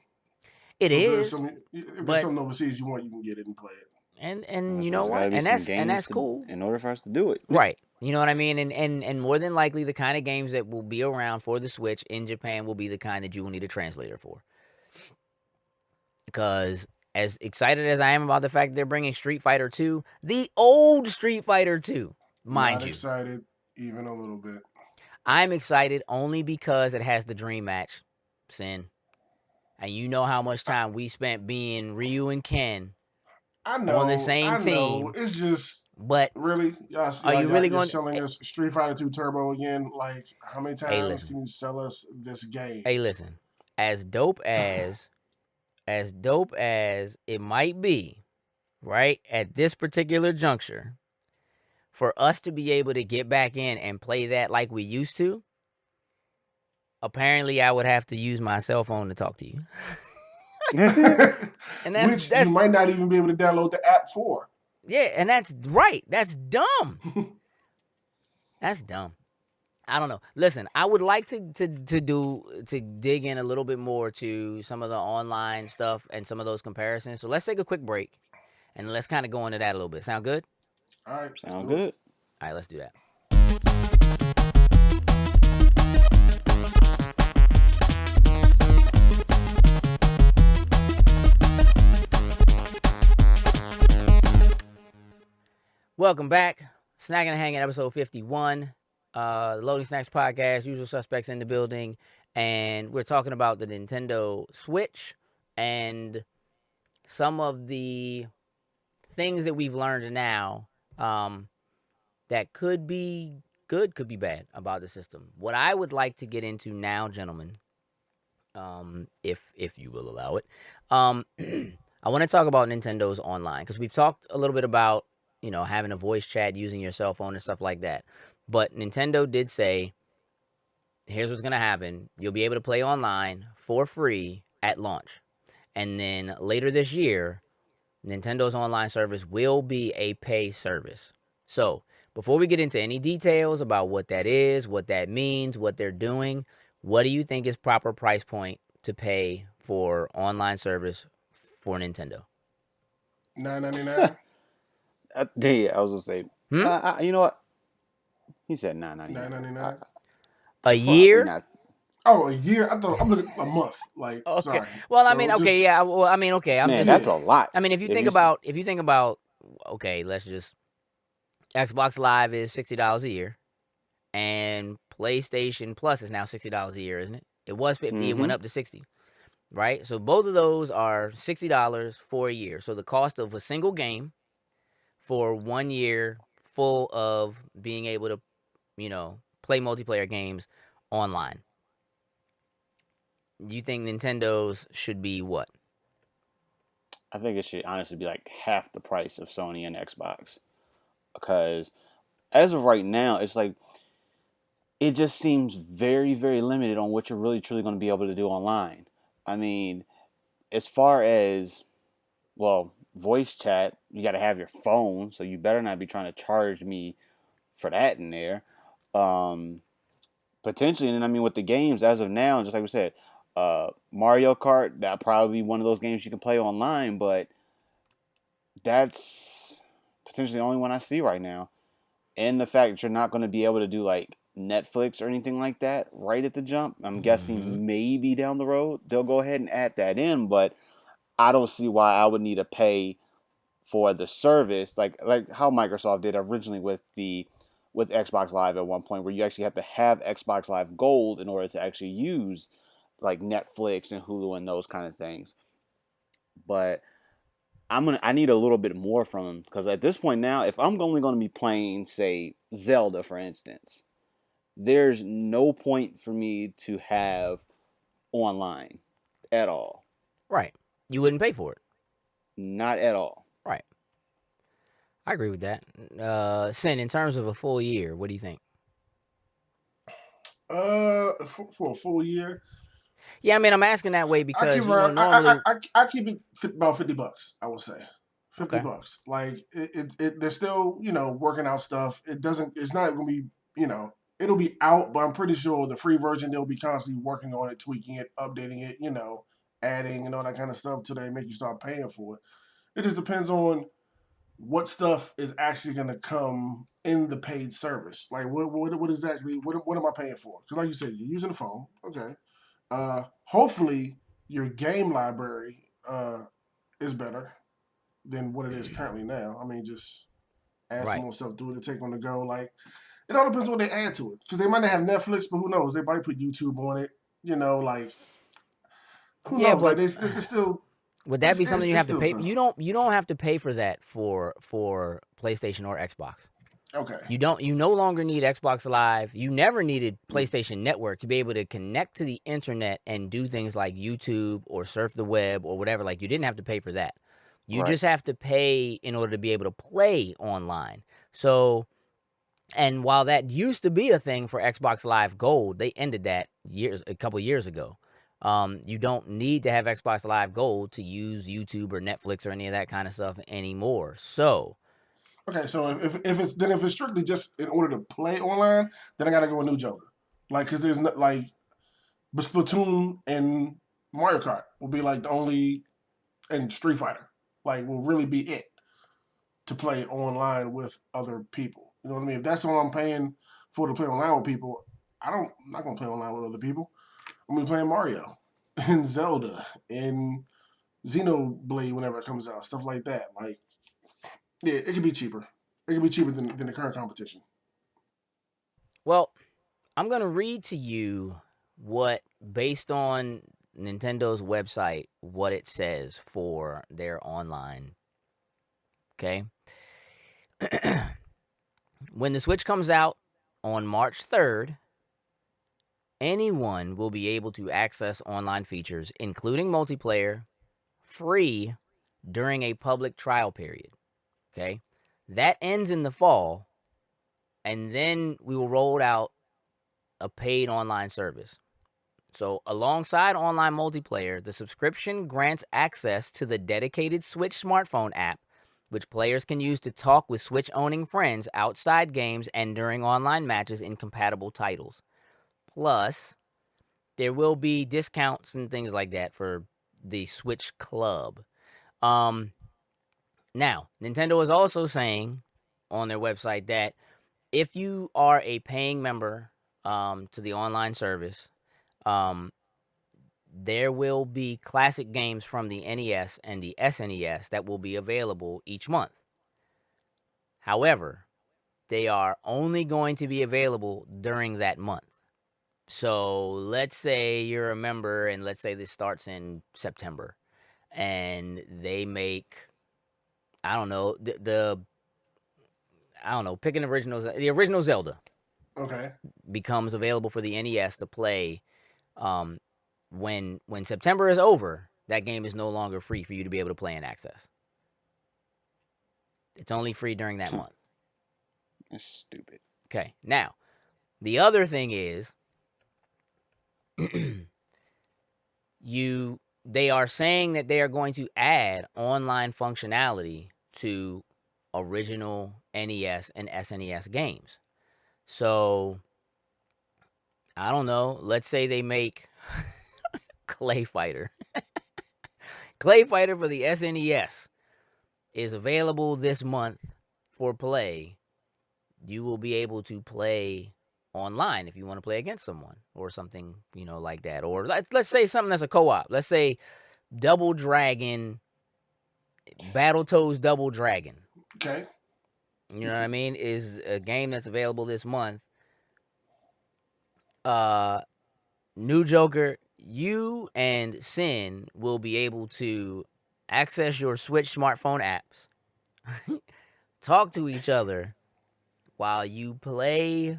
It is. If there's something overseas you want, you can get it and play it. And you know what? And that's cool. In order for us to do it. Right. You know what I mean? And more than likely, the kind of games that will be around for the Switch in Japan will be the kind that you will need a translator for. Because as excited as I am about the fact that they're bringing Street Fighter 2, the old Street Fighter 2, mind you. Not excited even a little bit. I'm excited only because it has the dream match, Sin. And you know how much time we spent being Ryu and Ken on the same team. It's just, but really, are you really going selling us Street Fighter 2 Turbo again? Like, how many times can you sell us this game? Hey, listen, as dope as it might be, right, at this particular juncture, for us to be able to get back in and play that like we used to, apparently I would have to use my cell phone to talk to you. And Which you might not even be able to download the app for. Yeah, and that's right. That's dumb. That's dumb. I don't know. Listen, I would like to dig in a little bit more to some of the online stuff and some of those comparisons. So let's take a quick break and let's kind of go into that a little bit. Sound good? All right. Sound good. All right, let's do that. Welcome back. Snacking and Hanging, episode 51. The Loading Snacks podcast, usual suspects in the building. And we're talking about the Nintendo Switch and some of the things that we've learned now that could be good, could be bad about the system. What I would like to get into now, gentlemen, if you will allow it, I want to talk about Nintendo's online, because we've talked a little bit about, you know, having a voice chat, using your cell phone and stuff like that. But Nintendo did say, here's what's going to happen. You'll be able to play online for free at launch. And then later this year, Nintendo's online service will be a pay service. So before we get into any details about what that is, what that means, what they're doing, what do you think is proper price point to pay for online service for Nintendo? $9.99. Yeah, I was gonna say. You know what? He said $9.99. $9.99. A year? Oh, a year? I thought I'm looking at a month. Like, Okay. sorry. Well, So I mean, okay, just- yeah. Well, I mean, okay. Man, that's a lot. I mean, if you think about, okay, let's just, Xbox Live is $60 a year, and PlayStation Plus is now $60 a year, isn't it? It was $50, it went up to $60, right? So both of those are $60 for a year. So the cost of a single game for 1 year full of being able to, you know, play multiplayer games online. You think Nintendo's should be what? I think it should honestly be like half the price of Sony and Xbox. Because as of right now, it's like, it just seems very, very limited on what you're really truly going to be able to do online. I mean, as far as, well, voice chat, you got to have your phone, so you better not be trying to charge me for that in there. Potentially, and I mean, with the games as of now, just like we said, Mario Kart, that'll probably be one of those games you can play online, but that's potentially the only one I see right now. And the fact that you're not going to be able to do like Netflix or anything like that right at the jump, I'm guessing maybe down the road they'll go ahead and add that in, but I don't see why I would need to pay for the service like how Microsoft did originally with Xbox Live at one point, where you actually have to have Xbox Live Gold in order to actually use like Netflix and Hulu and those kind of things. But I need a little bit more from them, because at this point now, if I'm only going to be playing, say, Zelda, for instance, there's no point for me to have online at all. Right. You wouldn't pay for it. Not at all. Right. I agree with that. Sin, in terms of a full year, what do you think? For a full year. Yeah, I mean, I'm asking that way because, I keep, normally... I keep it about $50, I would say. $50. Okay. Like, they're still, you know, working out stuff. It's not going to be, you know, it'll be out, but I'm pretty sure the free version, they'll be constantly working on it, tweaking it, updating it, you know, adding and all that kind of stuff till they make you start paying for it. It just depends on what stuff is actually going to come in the paid service. Like, what exactly, what am I paying for? Because like you said, you're using the phone. Okay. Hopefully your game library is better than what it is currently now. I mean, just add some more stuff to it to take on the go. Like, it all depends on what they add to it, because they might not have Netflix, but who knows? They might put YouTube on it. You know, like, who knows? But like, they still. Would that be something you have to pay? Stuff. You don't have to pay for that for PlayStation or Xbox. Okay. You no longer need Xbox Live. You never needed PlayStation Network to be able to connect to the internet and do things like YouTube or surf the web or whatever. Like, you didn't have to pay for that. You just have to pay in order to be able to play online. So And while that used to be a thing for Xbox Live Gold, they ended that a couple years ago. You don't need to have Xbox Live Gold to use YouTube or Netflix or any of that kind of stuff anymore. So, Okay, so if it's strictly just in order to play online, then I gotta go with New Joker. Like, cause there's not like Splatoon and Mario Kart will be like the only, and Street Fighter, like will really be it to play online with other people. You know what I mean? If that's all I'm paying for to play online with people, I'm not gonna play online with other people. I'm gonna be playing Mario and Zelda and Xenoblade whenever it comes out, stuff like that. Like, yeah, it could be cheaper. It could be cheaper than the current competition. well, I'm going to read to you what, based on Nintendo's website, what it says for their online. Okay. When the Switch comes out on March 3rd, anyone will be able to access online features, including multiplayer, free during a public trial period. Okay. That ends in the fall, and then we will roll out a paid online service. So, alongside online multiplayer, the subscription grants access to the dedicated Switch smartphone app, which players can use to talk with Switch owning friends outside games and during online matches in compatible titles. Plus, there will be discounts and things like that for the Switch Club. Now, Nintendo is also saying on their website that if you are a paying member to the online service, um, there will be classic games from the NES and the SNES that will be available each month. However, they are only going to be available during that month. So let's say you're a member, and let's say this starts in September, and they make, I don't know, I don't know, pick an original, the original Zelda Okay. becomes available for the NES to play. When September is over, that game is no longer free for you to be able to play and access. It's only free during that month. It's stupid. Okay. Now, the other thing is they are saying that they are going to add online functionality to original NES and SNES games. So, I don't know, let's say they make Clay Fighter. Clay Fighter for the SNES is available this month for play. You will be able to play online if you want to play against someone or something, like that. Or let's say something that's a co-op. Let's say Double Dragon, Battletoads Double Dragon. Okay. You know what I mean? Is a game that's available this month. New Joker, you and Sin will be able to access your Switch smartphone apps, talk to each other while you play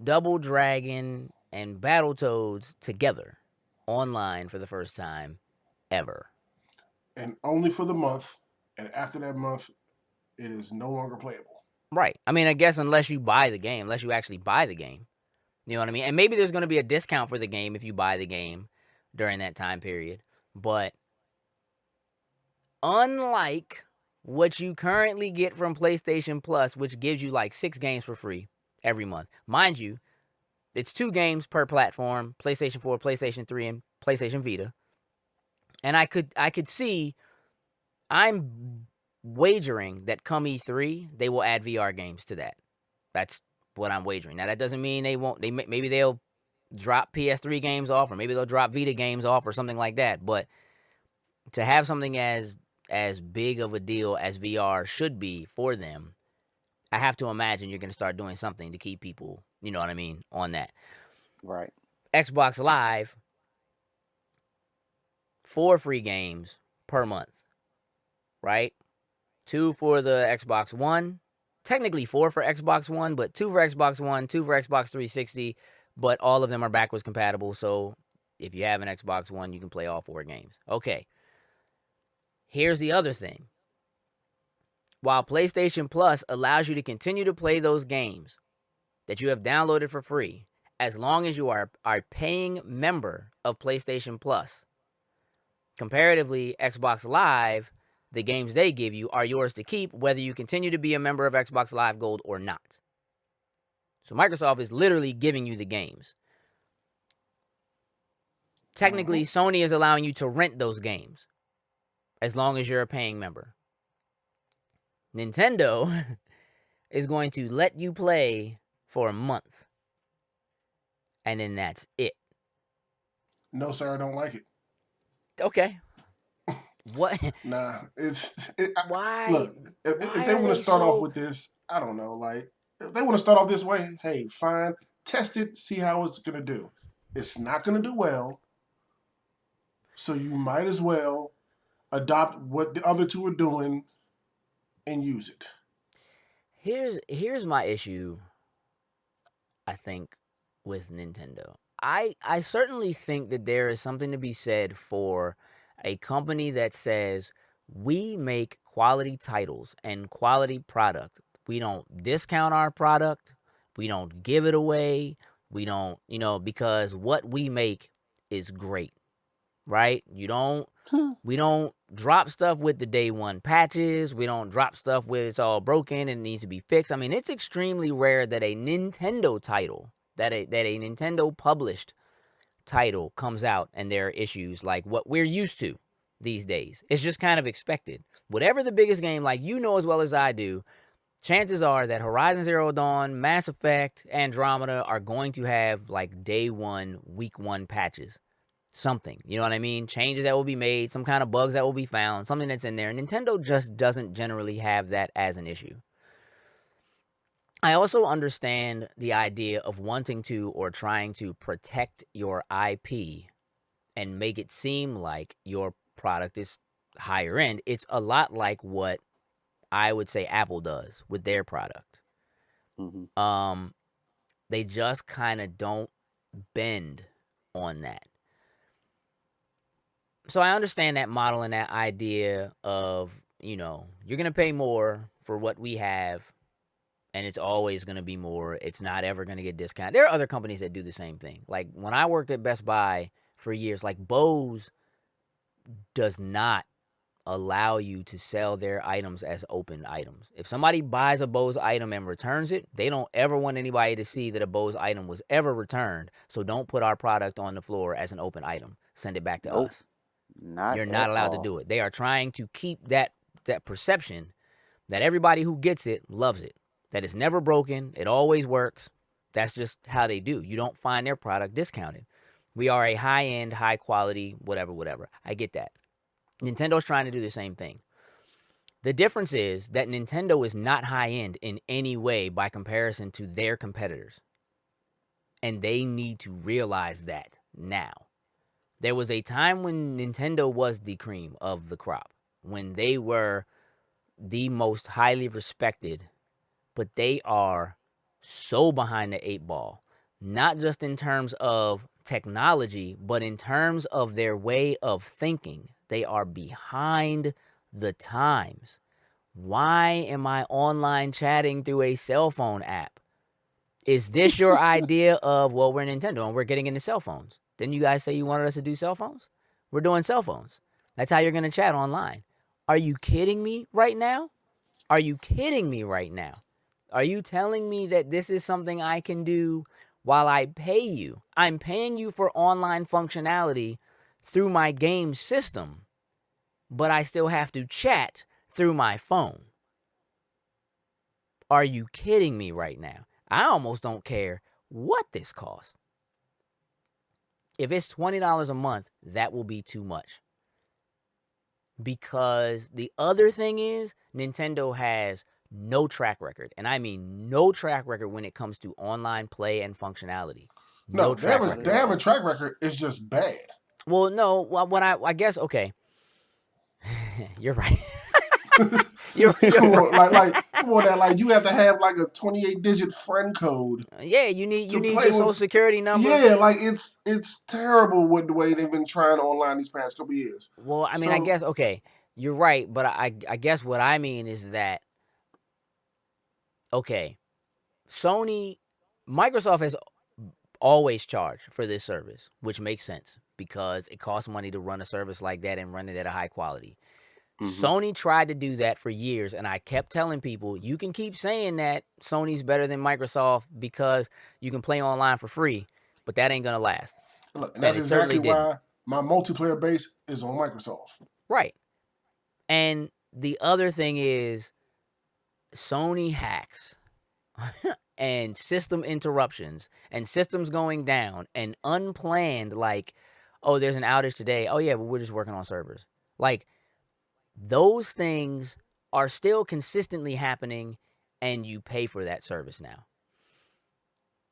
Double Dragon and Battletoads together online for the first time ever. And only for the month. And after that month, it is no longer playable. Right. I mean, I guess unless you actually buy the game. You know what I mean? And maybe there's going to be a discount for the game if you buy the game during that time period. But unlike what you currently get from PlayStation Plus, which gives you like 6 games for free every month. Mind you, it's 2 games per platform, PlayStation 4, PlayStation 3, and PlayStation Vita. And I could see, I'm wagering that come E3, they will add VR games to that. That's what I'm wagering. Now, that doesn't mean they won't. Maybe they'll drop PS3 games off, or maybe they'll drop Vita games off, or something like that. But to have something as big of a deal as VR should be for them, I have to imagine you're going to start doing something to keep people, you know what I mean, on that. Right. Xbox Live, 4 free games per month, right? 2 for the Xbox One. Technically 4 for Xbox One, but 2 for Xbox One, 2 for Xbox 360, but all of them are backwards compatible, so if you have an Xbox One, you can play all 4 games. Okay. Here's the other thing. while PlayStation Plus allows you to continue to play those games that you have downloaded for free, as long as you are a paying member of PlayStation Plus. Comparatively, Xbox Live, the games they give you are yours to keep, whether you continue to be a member of Xbox Live Gold or not. So Microsoft is literally giving you the games. Technically, Sony is allowing you to rent those games as long as you're a paying member. Nintendo is going to let you play for a month. And then that's it. No, sir, I don't like it. Okay. What? Nah, Why? Look, if Why they are want they to start off so- with this, I don't know. Like, if they want to start off this way, hey, fine. Test it, see how it's gonna do. It's not gonna do well, so you might as well adopt what the other two are doing and use it. Here's my issue, I think, with Nintendo. I certainly think that there is something to be said for a company that says we make quality titles and quality product. We don't discount our product. We don't give it away. We don't, because what we make is great, right? We don't drop stuff with the day one patches. We don't drop stuff where it's all broken and it needs to be fixed. I mean, it's extremely rare that a Nintendo title, that a Nintendo published title comes out and there are issues like what we're used to these days. It's just kind of expected. Whatever the biggest game, like as well as I do, chances are that Horizon Zero Dawn, Mass Effect, Andromeda are going to have like day one, week one patches. Something, you know what I mean? Changes that will be made, some kind of bugs that will be found, something that's in there. Nintendo just doesn't generally have that as an issue. I also understand the idea of wanting to or trying to protect your IP and make it seem like your product is higher end. It's a lot like what I would say Apple does with their product. Mm-hmm. They just kind of don't bend on that. So I understand that model and that idea of, you're going to pay more for what we have, and it's always going to be more. It's not ever going to get discounted. There are other companies that do the same thing. Like when I worked at Best Buy for years, like Bose does not allow you to sell their items as open items. If somebody buys a Bose item and returns it, they don't ever want anybody to see that a Bose item was ever returned. So don't put our product on the floor as an open item. Send it back to us. You're not allowed to do it. They are trying to keep that perception that everybody who gets it loves it. That it's never broken. It always works. That's just how they do. You don't find their product discounted. We are a high-end, high-quality, whatever. I get that. Nintendo's trying to do the same thing. The difference is that Nintendo is not high-end in any way by comparison to their competitors. And they need to realize that now. There was a time when Nintendo was the cream of the crop, when they were the most highly respected, but they are so behind the eight ball, not just in terms of technology, but in terms of their way of thinking. They are behind the times. Why am I online chatting through a cell phone app? Is this your idea of, well, we're Nintendo and we're getting into cell phones? Didn't you guys say you wanted us to do cell phones? We're doing cell phones. That's how you're going to chat online. Are you kidding me right now? Are you kidding me right now? Are you telling me that this is something I can do while I pay you? I'm paying you for online functionality through my game system, but I still have to chat through my phone. Are you kidding me right now? I almost don't care what this costs. If it's $20 a month, that will be too much. Because the other thing is, Nintendo has no track record. And I mean no track record when it comes to online play and functionality. No, they have a track record. It's just bad. Well, no, when I guess, okay. You're right. You're Come on, right. like you have to have like a 28-digit friend code. Yeah, you need your play social security number. Yeah, like it's terrible with the way they've been trying online these past couple years. Well, I mean, I guess, okay, you're right, but I guess what I mean is that okay, Microsoft has always charged for this service, which makes sense because it costs money to run a service like that and run it at a high quality. Mm-hmm. Sony tried to do that for years, and I kept telling people, you can keep saying that Sony's better than Microsoft because you can play online for free, but that ain't going to last. Look, and And that's it certainly exactly didn't. why my multiplayer base is on Microsoft. Right. And the other thing is Sony hacks and system interruptions and systems going down and unplanned, like, oh, there's an outage today. Oh, yeah, but we're just working on servers. Like, those things are still consistently happening, and you pay for that service now.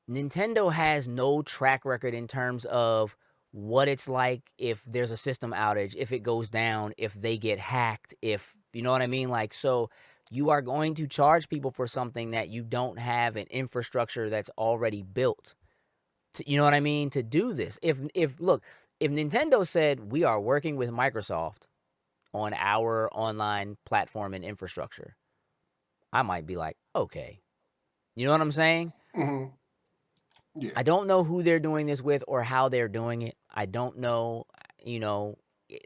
Nintendo has no track record in terms of what it's like if there's a system outage, if it goes down, if they get hacked, if you know what I mean. Like, so you are going to charge people for something that you don't have an infrastructure that's already built to, you know what I mean, to do this. If Nintendo said we are working with Microsoft on our online platform and infrastructure, I might be like, okay. You know what I'm saying? Mm-hmm. Yeah. I don't know who they're doing this with or how they're doing it. I don't know,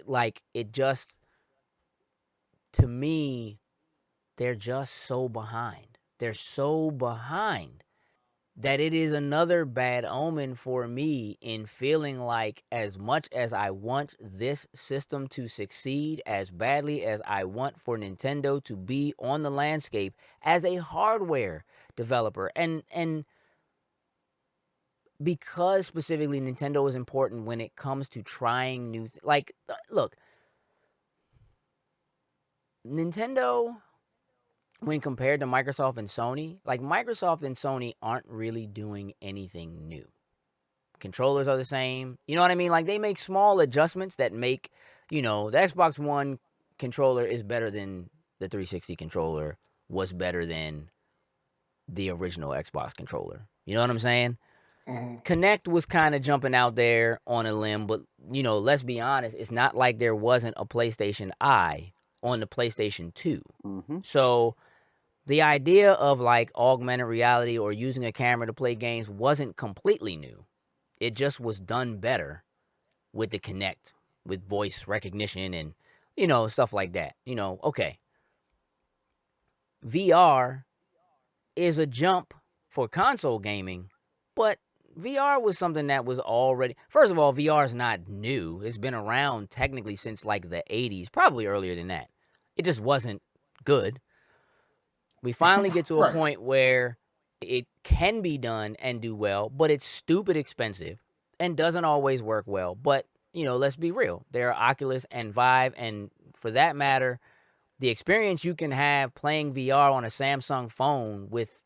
like, it just, to me, they're just so behind. They're so behind that it is another bad omen for me in feeling like, as much as I want this system to succeed, as badly as I want for Nintendo to be on the landscape as a hardware developer, and because specifically Nintendo is important when it comes to trying new look, Nintendo, when compared to Microsoft and Sony, like, Microsoft and Sony aren't really doing anything new. Controllers are the same. You know what I mean? Like, they make small adjustments that make, the Xbox One controller is better than the 360 controller, was better than the original Xbox controller. You know what I'm saying? Mm-hmm. Kinect was kind of jumping out there on a limb, but, let's be honest, it's not like there wasn't a PlayStation Eye on the PlayStation 2. Mm-hmm. So the idea of, like, augmented reality or using a camera to play games wasn't completely new. It just was done better with the Kinect, with voice recognition and, stuff like that. Okay. VR is a jump for console gaming, but VR was something that was already... First of all, VR is not new. It's been around technically since, like, the 80s, probably earlier than that. It just wasn't good. We finally get to a Right. point where it can be done and do well, but it's stupid expensive and doesn't always work well. But, let's be real. There are Oculus and Vive, and for that matter, the experience you can have playing VR on a Samsung phone with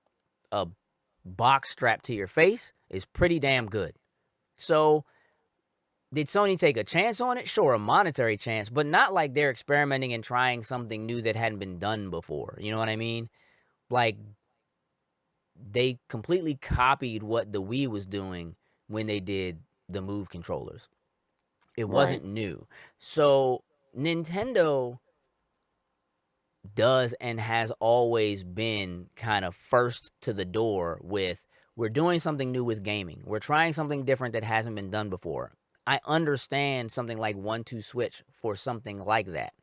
a box strapped to your face is pretty damn good. So, did Sony take a chance on it? Sure, a monetary chance, but not like they're experimenting and trying something new that hadn't been done before. You know what I mean? Like, they completely copied what the Wii was doing when they did the Move controllers. It wasn't new. So Nintendo does and has always been kind of first to the door with, we're doing something new with gaming. We're trying something different that hasn't been done before. I understand something like 1-2 Switch for something like that.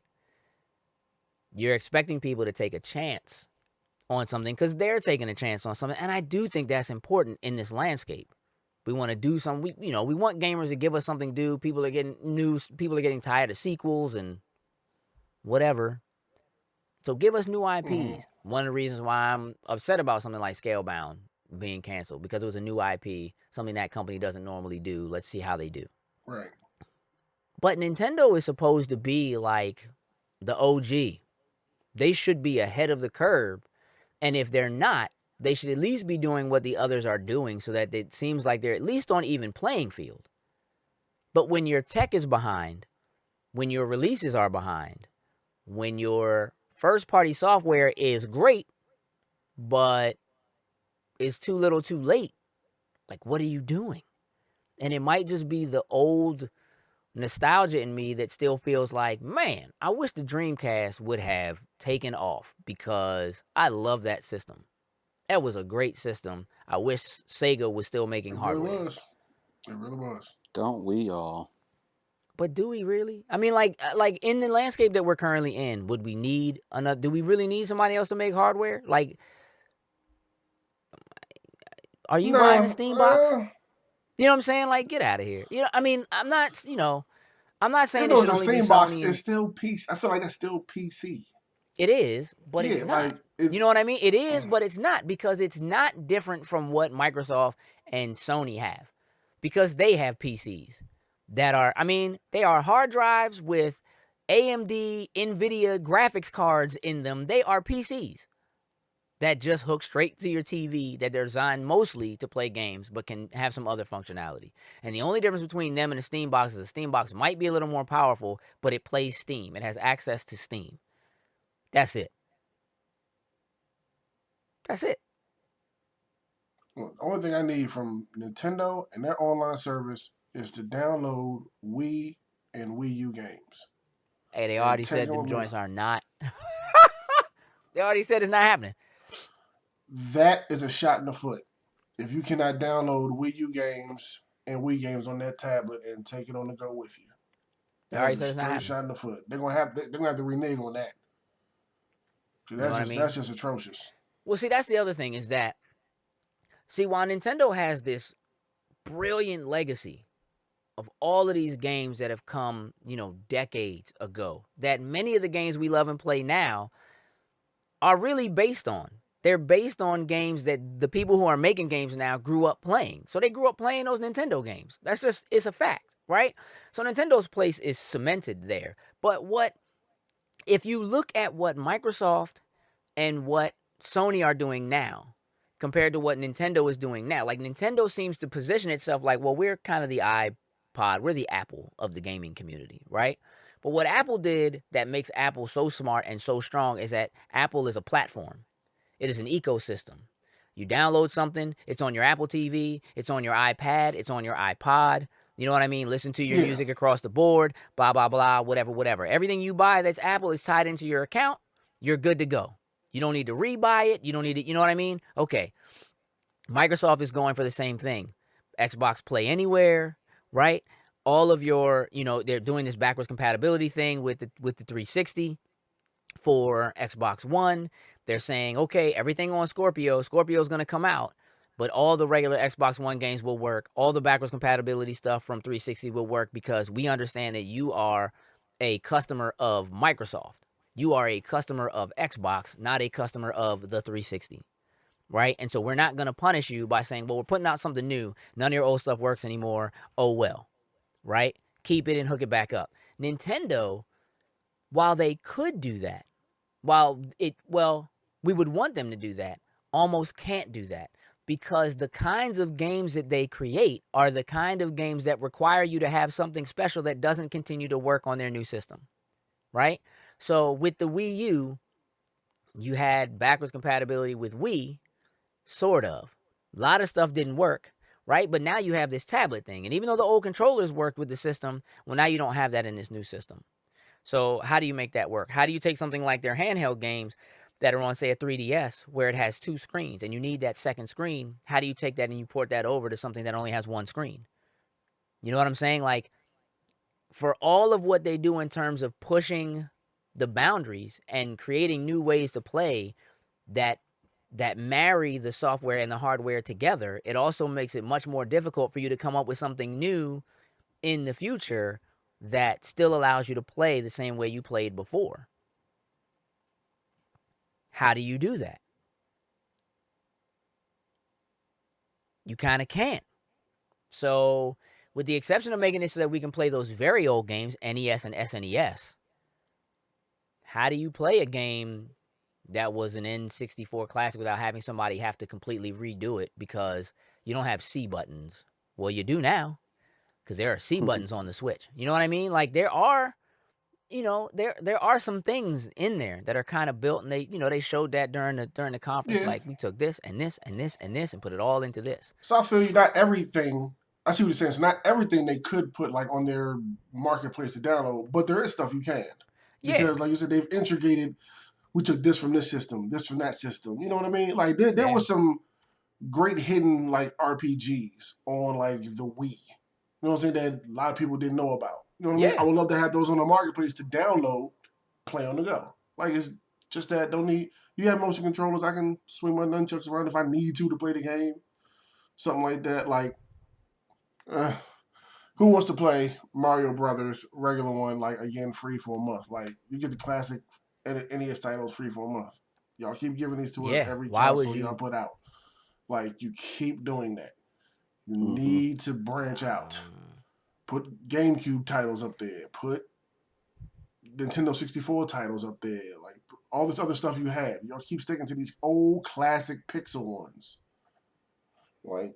You're expecting people to take a chance on something because they're taking a chance on something, and I do think that's important in this landscape. We want to do something. We want gamers to give us something to do. People are getting news. People are getting tired of sequels and whatever. So give us new IPs. Mm-hmm. One of the reasons why I'm upset about something like Scalebound being canceled, because it was a new IP, something that company doesn't normally do. Let's see how they do. Right. But Nintendo is supposed to be like the OG. They should be ahead of the curve. And if they're not, they should at least be doing what the others are doing so that it seems like they're at least on even playing field. But when your tech is behind, when your releases are behind, when your first-party software is great, but it's too little too late, like, what are you doing? And it might just be the old nostalgia in me that still feels like, man, I wish the Dreamcast would have taken off because I love that system. That was a great system. I wish Sega was still making It really hardware. was. It really was. Don't we all? But do we really? I mean, like in the landscape that we're currently in, would we need another? Do we really need somebody else to make hardware? Like, are you buying a No, Steam box? You know what I'm saying? Like, get out of here. You know, I mean, I'm not. I'm not saying even it though should it's a only be Steam box, Sony. it's still PC. I feel like that's still PC. It is, but it's Yeah, not. like it's. You know what I mean? It is, but it's not, because it's not different from what Microsoft and Sony have, because they have PCs that are, I mean, they are hard drives with AMD, NVIDIA graphics cards in them. They are PCs that just hook straight to your TV, that they're designed mostly to play games, but can have some other functionality. And the only difference between them and the Steam box is the Steam box might be a little more powerful, but it plays Steam. It has access to Steam. That's it. That's it. The only thing I need from Nintendo and their online service is to download Wii and Wii U games. Hey, they And already take said it them with me. joints are not. They already said it's not happening. That is a shot in the foot. If you cannot download Wii U games and Wii games on that tablet and take it on the go with you, They already that's said a it's not straight happening. shot in the foot. They're gonna have to renege on that. 'Cause You know what I mean? that's just atrocious. Well, see, that's the other thing is that, see, while Nintendo has this brilliant legacy of all of these games that have come, decades ago, that many of the games we love and play now are really based on. They're based on games that the people who are making games now grew up playing. So they grew up playing those Nintendo games. It's a fact, right? So Nintendo's place is cemented there. But if you look at what Microsoft and what Sony are doing now compared to what Nintendo is doing now, like Nintendo seems to position itself like, well, we're kind of the iPod, we're the Apple of the gaming community, right? But what Apple did that makes Apple so smart and so strong is that Apple is a platform. It is an ecosystem. You download something, it's on your Apple TV, it's on your iPad, it's on your iPod. You know what I mean? Listen to your music across the board, blah, blah, blah, whatever. Everything you buy that's Apple is tied into your account. You're good to go. You don't need to rebuy it. You don't need to, you know what I mean? Okay. Microsoft is going for the same thing. Xbox Play Anywhere, right? All of your, they're doing this backwards compatibility thing with the 360 for Xbox One. They're saying, okay, everything on Scorpio's going to come out, but all the regular Xbox One games will work. All the backwards compatibility stuff from 360 will work because we understand that you are a customer of Microsoft. You are a customer of Xbox, not a customer of the 360, right? And so we're not going to punish you by saying, well, we're putting out something new. None of your old stuff works anymore. Oh, well, right? Keep it and hook it back up. Nintendo, while they could do that, we would want them to do that, almost can't do that, because the kinds of games that they create are the kind of games that require you to have something special that doesn't continue to work on their new system, right? So with the Wii U, you had backwards compatibility with Wii, sort of. A lot of stuff didn't work, right? But now you have this tablet thing. And even though the old controllers worked with the system, well, now you don't have that in this new system. So how do you make that work? How do you take something like their handheld games that are on, say, a 3DS, where it has two screens, and you need that second screen? How do you take that and you port that over to something that only has one screen? You know what I'm saying? Like, for all of what they do in terms of pushing the boundaries and creating new ways to play that marry the software and the hardware together, it also makes it much more difficult for you to come up with something new in the future that still allows you to play the same way you played before. How do you do that? You kind of can't. So, with the exception of making it so that we can play those very old games, NES and SNES, how do you play a game that was an N64 classic without having somebody have to completely redo it because you don't have C buttons? Well, you do now, because there are C buttons on the Switch. You know what I mean? Like, there are some things in there that are kind of built, and they showed that during the conference. Yeah. Like, we took this and this and this and this and put it all into this. So I feel not everything. I see what you're saying. So not everything they could put like on their marketplace to download, but there is stuff you can. Yeah. Because like you said, they've integrated we took this from this system, this from that system. You know what I mean? Like there was some great hidden like RPGs on like the Wii. You know what I'm saying, that a lot of people didn't know about. You know what I mean? I would love to have those on the marketplace to download, play on the go. Like it's just that don't need. You have motion controllers. I can swing my nunchucks around if I need to play the game. Something like that. Like, who wants to play Mario Brothers regular one like again free for a month? Like you get the classic NES titles free for a month. Y'all keep giving these to us every console y'all put out. Like you keep doing that. You need to branch out. Put GameCube titles up there. Put Nintendo 64 titles up there. Like all this other stuff you have. Y'all keep sticking to these old classic pixel ones. Like,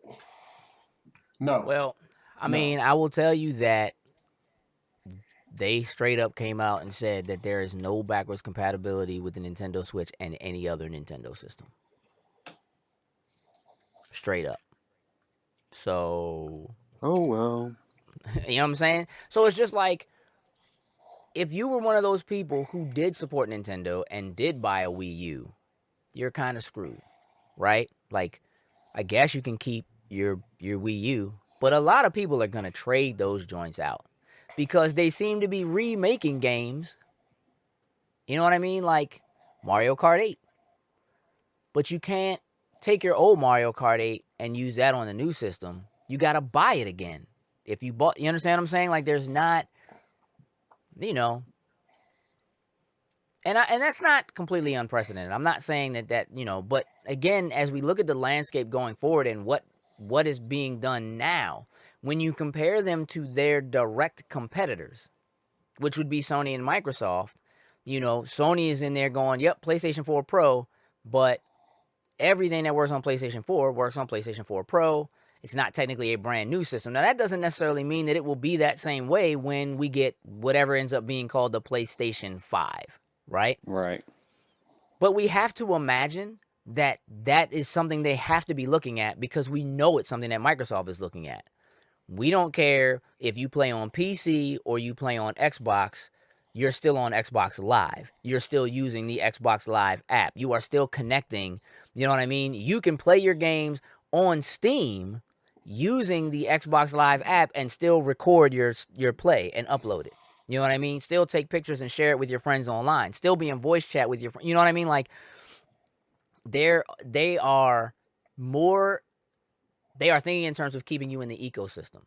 no. Well, I mean, I will tell you that they straight up came out and said that there is no backwards compatibility with the Nintendo Switch and any other Nintendo system. Straight up. So. Oh, well. You know what I'm saying? So it's just like, if you were one of those people who did support Nintendo and did buy a Wii U, you're kind of screwed, right? Like, I guess you can keep your Wii U, but a lot of people are going to trade those joints out because they seem to be remaking games. You know what I mean? Like Mario Kart 8. But you can't take your old Mario Kart 8 and use that on the new system. You got to buy it again. If you bought, you understand what I'm saying? Like there's not, you know, and that's not completely unprecedented. I'm not saying that, you know, but again, as we look at the landscape going forward and what is being done now, when you compare them to their direct competitors, which would be Sony and Microsoft, you know, Sony is in there going, yep, PlayStation 4 Pro, but everything that works on PlayStation 4 works on PlayStation 4 Pro. It's not technically a brand new system. Now, that doesn't necessarily mean that it will be that same way when we get whatever ends up being called the PlayStation 5, right? Right. But we have to imagine that that is something they have to be looking at because we know it's something that Microsoft is looking at. We don't care if you play on PC or you play on Xbox, you're still on Xbox Live. You're still using the Xbox Live app. You are still connecting, you know what I mean? You can play your games on Steam using the Xbox Live app and still record your play and upload it. You know what I mean? Still take pictures and share it with your friends online. Still be in voice chat with your friends. You know what I mean? Like, they are thinking in terms of keeping you in the ecosystem.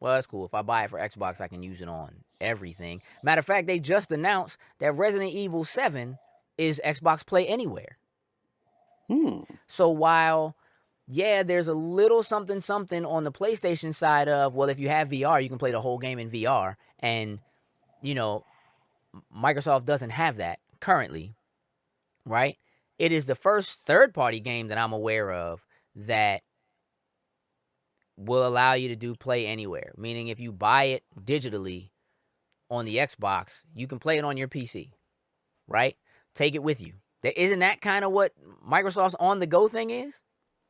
Well, that's cool. If I buy it for Xbox, I can use it on everything. Matter of fact, they just announced that Resident Evil 7 is Xbox Play Anywhere. So while, yeah, there's a little something on the PlayStation side of, well, if you have VR, you can play the whole game in VR. And, you know, Microsoft doesn't have that currently, right? It is the first third-party game that I'm aware of that will allow you to do Play Anywhere. Meaning if you buy it digitally on the Xbox, you can play it on your PC, right? Take it with you. Isn't that kind of what Microsoft's on-the-go thing is?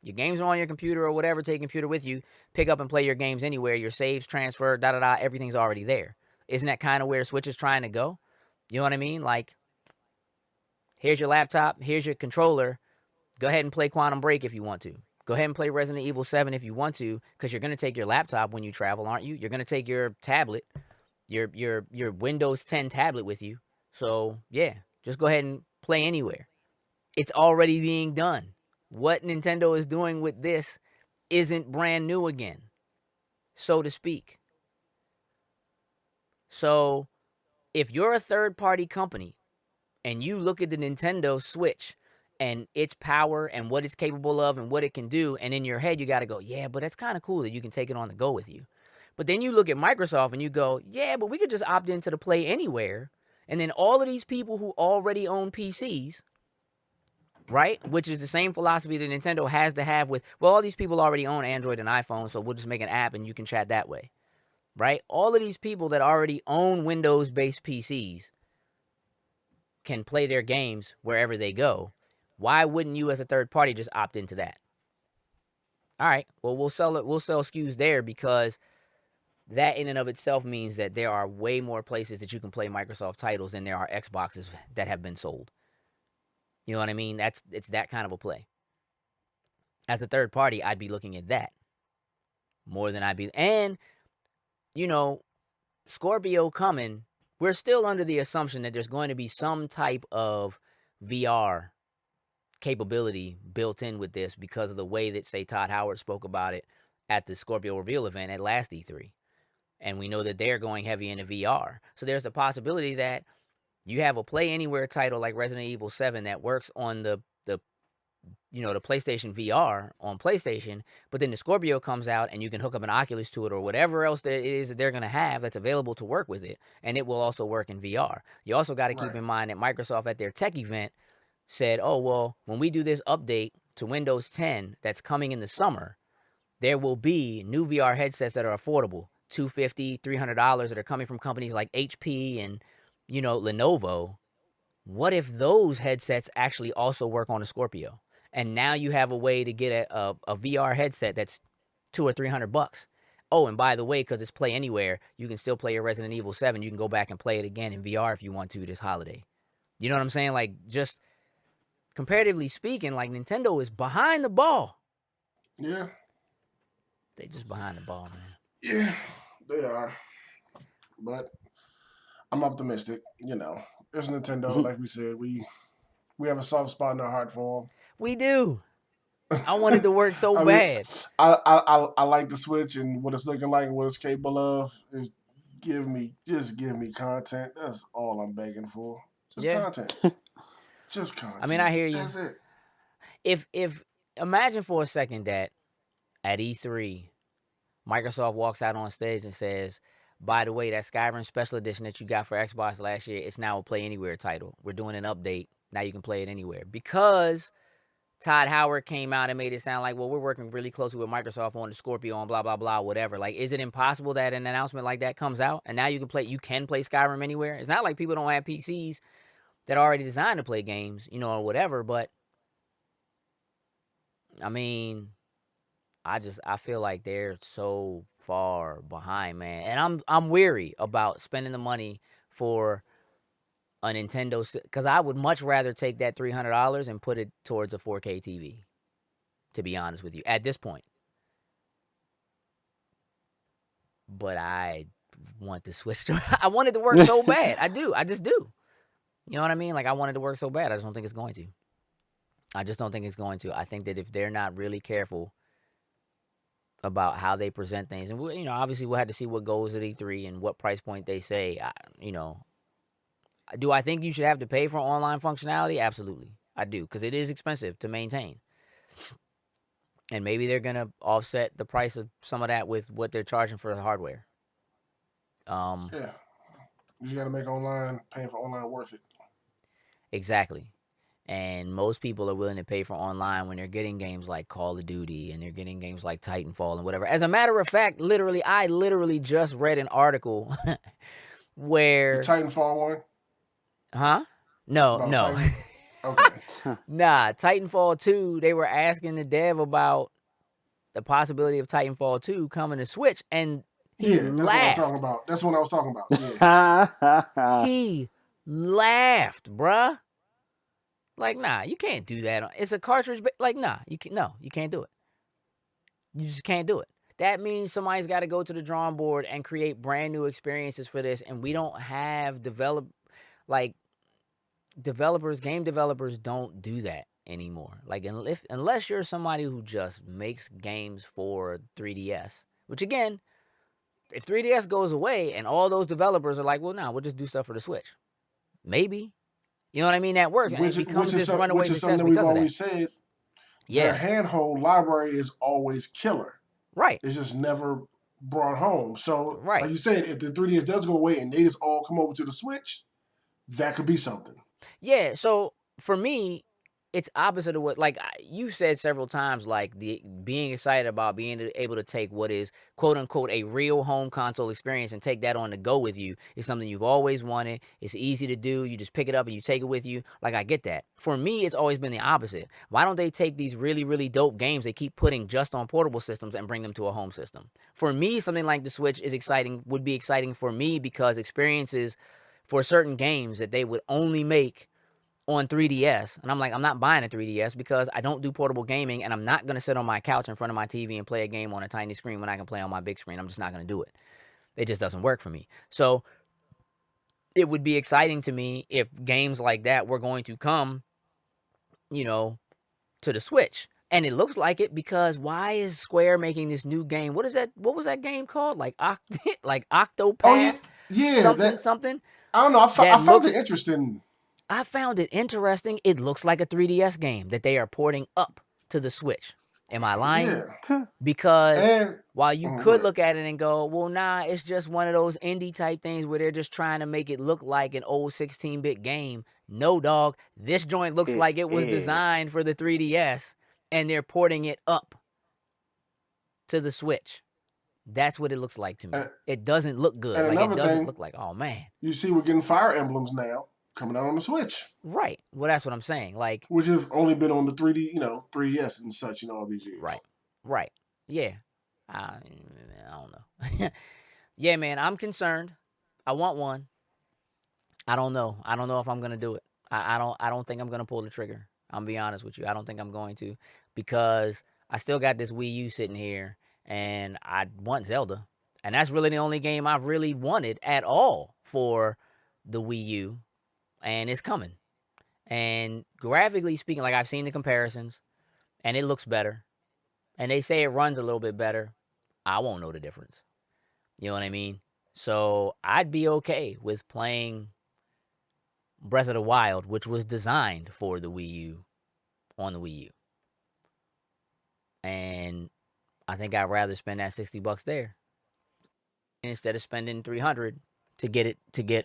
Your games are on your computer or whatever, take your computer with you, pick up and play your games anywhere, your saves, transfer, everything's already there. Isn't that kind of where Switch is trying to go? You know what I mean? Like, here's your laptop, here's your controller, go ahead and play Quantum Break if you want to. Go ahead and play Resident Evil 7 if you want to, because you're going to take your laptop when you travel, aren't you? You're going to take your tablet, your Windows 10 tablet with you. So, yeah, just go ahead and play anywhere. It's already being done. What Nintendo is doing with this isn't brand new again, so to speak. So, if you're a third-party company and you look at the Nintendo Switch and its power and what it's capable of and what it can do, and in your head you got to go, yeah, but that's kind of cool that you can take it on the go with you. But then you look at Microsoft and you go, yeah, but we could just opt into the Play Anywhere, and then all of these people who already own PCs, right, which is the same philosophy that Nintendo has to have with, well, all these people already own Android and iPhone, so we'll just make an app and you can chat that way, right? All of these people that already own Windows-based PCs can play their games wherever they go. Why wouldn't you as a third party just opt into that? All right, well, we'll sell SKUs there because that in and of itself means that there are way more places that you can play Microsoft titles than there are Xboxes that have been sold. You know what I mean? It's that kind of a play. As a third party, I'd be looking at that more than I'd be. And, you know, Scorpio coming, we're still under the assumption that there's going to be some type of VR capability built in with this because of the way that, say, Todd Howard spoke about it at the Scorpio reveal event at last E3. And we know that they're going heavy into VR. So there's the possibility that you have a Play Anywhere title like Resident Evil 7 that works on the PlayStation VR on PlayStation, but then the Scorpio comes out and you can hook up an Oculus to it or whatever else that it is that they're going to have that's available to work with it, and it will also work in VR. You also got to keep in mind that Microsoft at their tech event said, oh, well, when we do this update to Windows 10 that's coming in the summer, there will be new VR headsets that are affordable, $250, $300 that are coming from companies like HP and, Lenovo. What if those headsets actually also work on a Scorpio? And now you have a way to get a VR headset that's $200 or $300. Oh, and by the way, because it's Play Anywhere, you can still play your Resident Evil 7. You can go back and play it again in VR if you want to this holiday. You know what I'm saying? Like, just comparatively speaking, like, Nintendo is behind the ball. Yeah. They just behind the ball, man. Yeah, they are. But I'm optimistic. There's Nintendo, like we said. We have a soft spot in our heart for them. We do. I wanted to work so bad. I like the Switch and what it's looking like and what it's capable of. Give me content. That's all I'm begging for. Just content. Just content. I mean, I hear you. That's it. If imagine for a second that at E3, Microsoft walks out on stage and says, by the way, that Skyrim Special Edition that you got for Xbox last year, it's now a Play Anywhere title. We're doing an update. Now you can play it anywhere. Because Todd Howard came out and made it sound like, well, we're working really closely with Microsoft on the Scorpio and blah, blah, blah, whatever. Like, is it impossible that an announcement like that comes out and now you can play Skyrim anywhere? It's not like people don't have PCs that are already designed to play games, or whatever. But, I mean, I feel like they're so far behind, man. And I'm weary about spending the money for a Nintendo, because I would much rather take that $300 and put it towards a 4K TV, to be honest with you, at this point. But I want the Switch I want it to work so bad. I do. I just do. You know what I mean? Like, I want it to work so bad. I just don't think it's going to. I think that if they're not really careful about how they present things, and obviously we'll have to see what goes at E3 and what price point they say. Do I think you should have to pay for online functionality? Absolutely, I do, because it is expensive to maintain. And maybe they're gonna offset the price of some of that with what they're charging for the hardware. Yeah, you just gotta make paying for online worth it. Exactly. And most people are willing to pay for online when they're getting games like Call of Duty and they're getting games like Titanfall and whatever. As a matter of fact, I literally just read an article where... The Titanfall one? Huh? No. Okay. Nah, Titanfall 2, they were asking the dev about the possibility of Titanfall 2 coming to Switch, and he laughed. That's what I was talking about. Yeah. He laughed, bruh. Like, nah, you can't do that. It's a cartridge, but like, nah, you can't do it. You just can't do it. That means somebody's got to go to the drawing board and create brand new experiences for this, and we don't have game developers don't do that anymore. Like, unless you're somebody who just makes games for 3DS, which again, if 3DS goes away and all those developers are like, well, nah, we'll just do stuff for the Switch. Maybe. You know what I mean? That works. And it becomes this runaway success something because we've of always that. said. Yeah. Their handhold library is always killer. Right. It's just never brought home. So, right. Like you said, if the 3DS does go away and they just all come over to the Switch, that could be something. Yeah. So for me, it's opposite of what, like you said several times, like the being excited about being able to take what is quote unquote a real home console experience and take that on the go with you is something you've always wanted. It's easy to do. You just pick it up and you take it with you. Like, I get that. For me, it's always been the opposite. Why don't they take these really, really dope games they keep putting just on portable systems and bring them to a home system? For me, something like the Switch would be exciting for me because experiences for certain games that they would only make on 3DS. And I'm like, I'm not buying a 3DS because I don't do portable gaming, and I'm not going to sit on my couch in front of my TV and play a game on a tiny screen when I can play on my big screen. I'm just not going to do it. It just doesn't work for me. So it would be exciting to me if games like that were going to come, to the Switch. And it looks like it because why is Square making this new game? What is that? What was that game called? Like Octopath? Oh yeah, Something. I don't know. I found it interesting. I found it interesting. It looks like a 3DS game that they are porting up to the Switch. Am I lying? Yeah. Because while you could look at it and go, well, nah, it's just one of those indie type things where they're just trying to make it look like an old 16-bit game. No, dog. This joint looks like it was designed for the 3DS, and they're porting it up to the Switch. That's what it looks like to me. It doesn't look good. Like, it doesn't look like, oh, man. You see, we're getting Fire Emblems now coming out on the Switch. Right. Well, that's what I'm saying. Like, which have only been on the 3D, 3DS and such, all these years. Right. Yeah. I don't know. Yeah, man, I'm concerned. I want one. I don't know. I don't know if I'm gonna do it. I don't think I'm gonna pull the trigger. I'm gonna be honest with you. I don't think I'm going to, because I still got this Wii U sitting here, and I want Zelda, and that's really the only game I've really wanted at all for the Wii U, and it's coming. And graphically speaking, like, I've seen the comparisons, and it looks better, and they say it runs a little bit better. I won't know the difference. You know what I mean? So I'd be okay with playing Breath of the Wild, which was designed for the Wii U, on the Wii U. And I think I'd rather spend that $60 there instead of spending $300 to get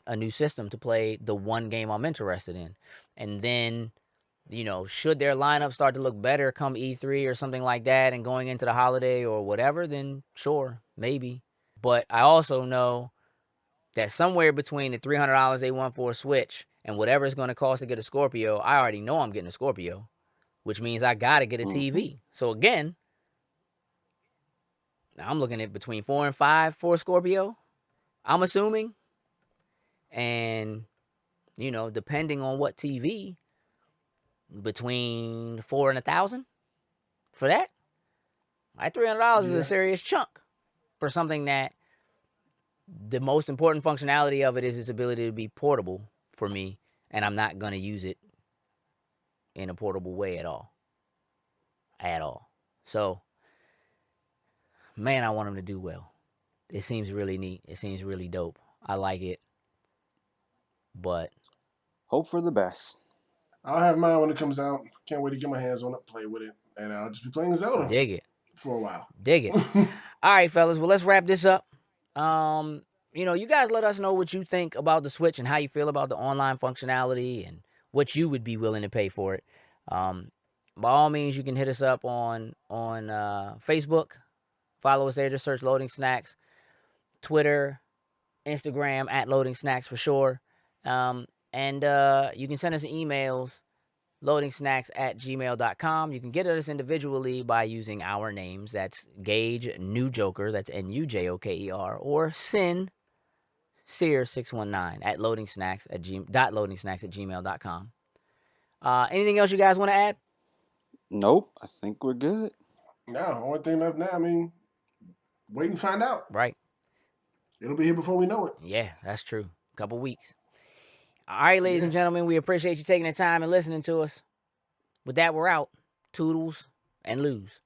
a new system to play the one game I'm interested in. And then, should their lineup start to look better come E3 or something like that, and going into the holiday or whatever, then sure, maybe. But I also know that somewhere between the $300 they want for a Switch and whatever it's going to cost to get a Scorpio, I already know I'm getting a Scorpio, which means I got to get a TV. So again, I'm looking at between 4 and 5 for a Scorpio, I'm assuming. And, depending on what TV, between 4 and 1,000 for that. My $300 is a serious chunk for something that the most important functionality of it is its ability to be portable for me, and I'm not going to use it in a portable way at all. So, man, I want them to do well. It seems really neat. It seems really dope. I like it. But hope for the best. I'll have mine when it comes out. Can't wait to get my hands on it, play with it, and I'll just be playing Zelda. Dig it. For a while. Dig it. All right, fellas. Well, let's wrap this up. You guys let us know what you think about the Switch and how you feel about the online functionality and what you would be willing to pay for it. By all means, you can hit us up on Facebook. Follow us there. Just search Loading Snacks. Twitter, Instagram, @LoadingSnacks for sure. And you can send us emails, loadingsnacks@gmail.com. You can get at us individually by using our names. That's Gage New Joker, that's NUJOKER, or Sin Sear619 at loadingsnacks@gmail.com. Anything else you guys want to add? Nope, I think we're good. No, only thing left now, wait and find out. Right. It'll be here before we know it. Yeah, that's true. A couple weeks. All right, ladies and gentlemen, we appreciate you taking the time and listening to us. With that, we're out. Toodles and lose.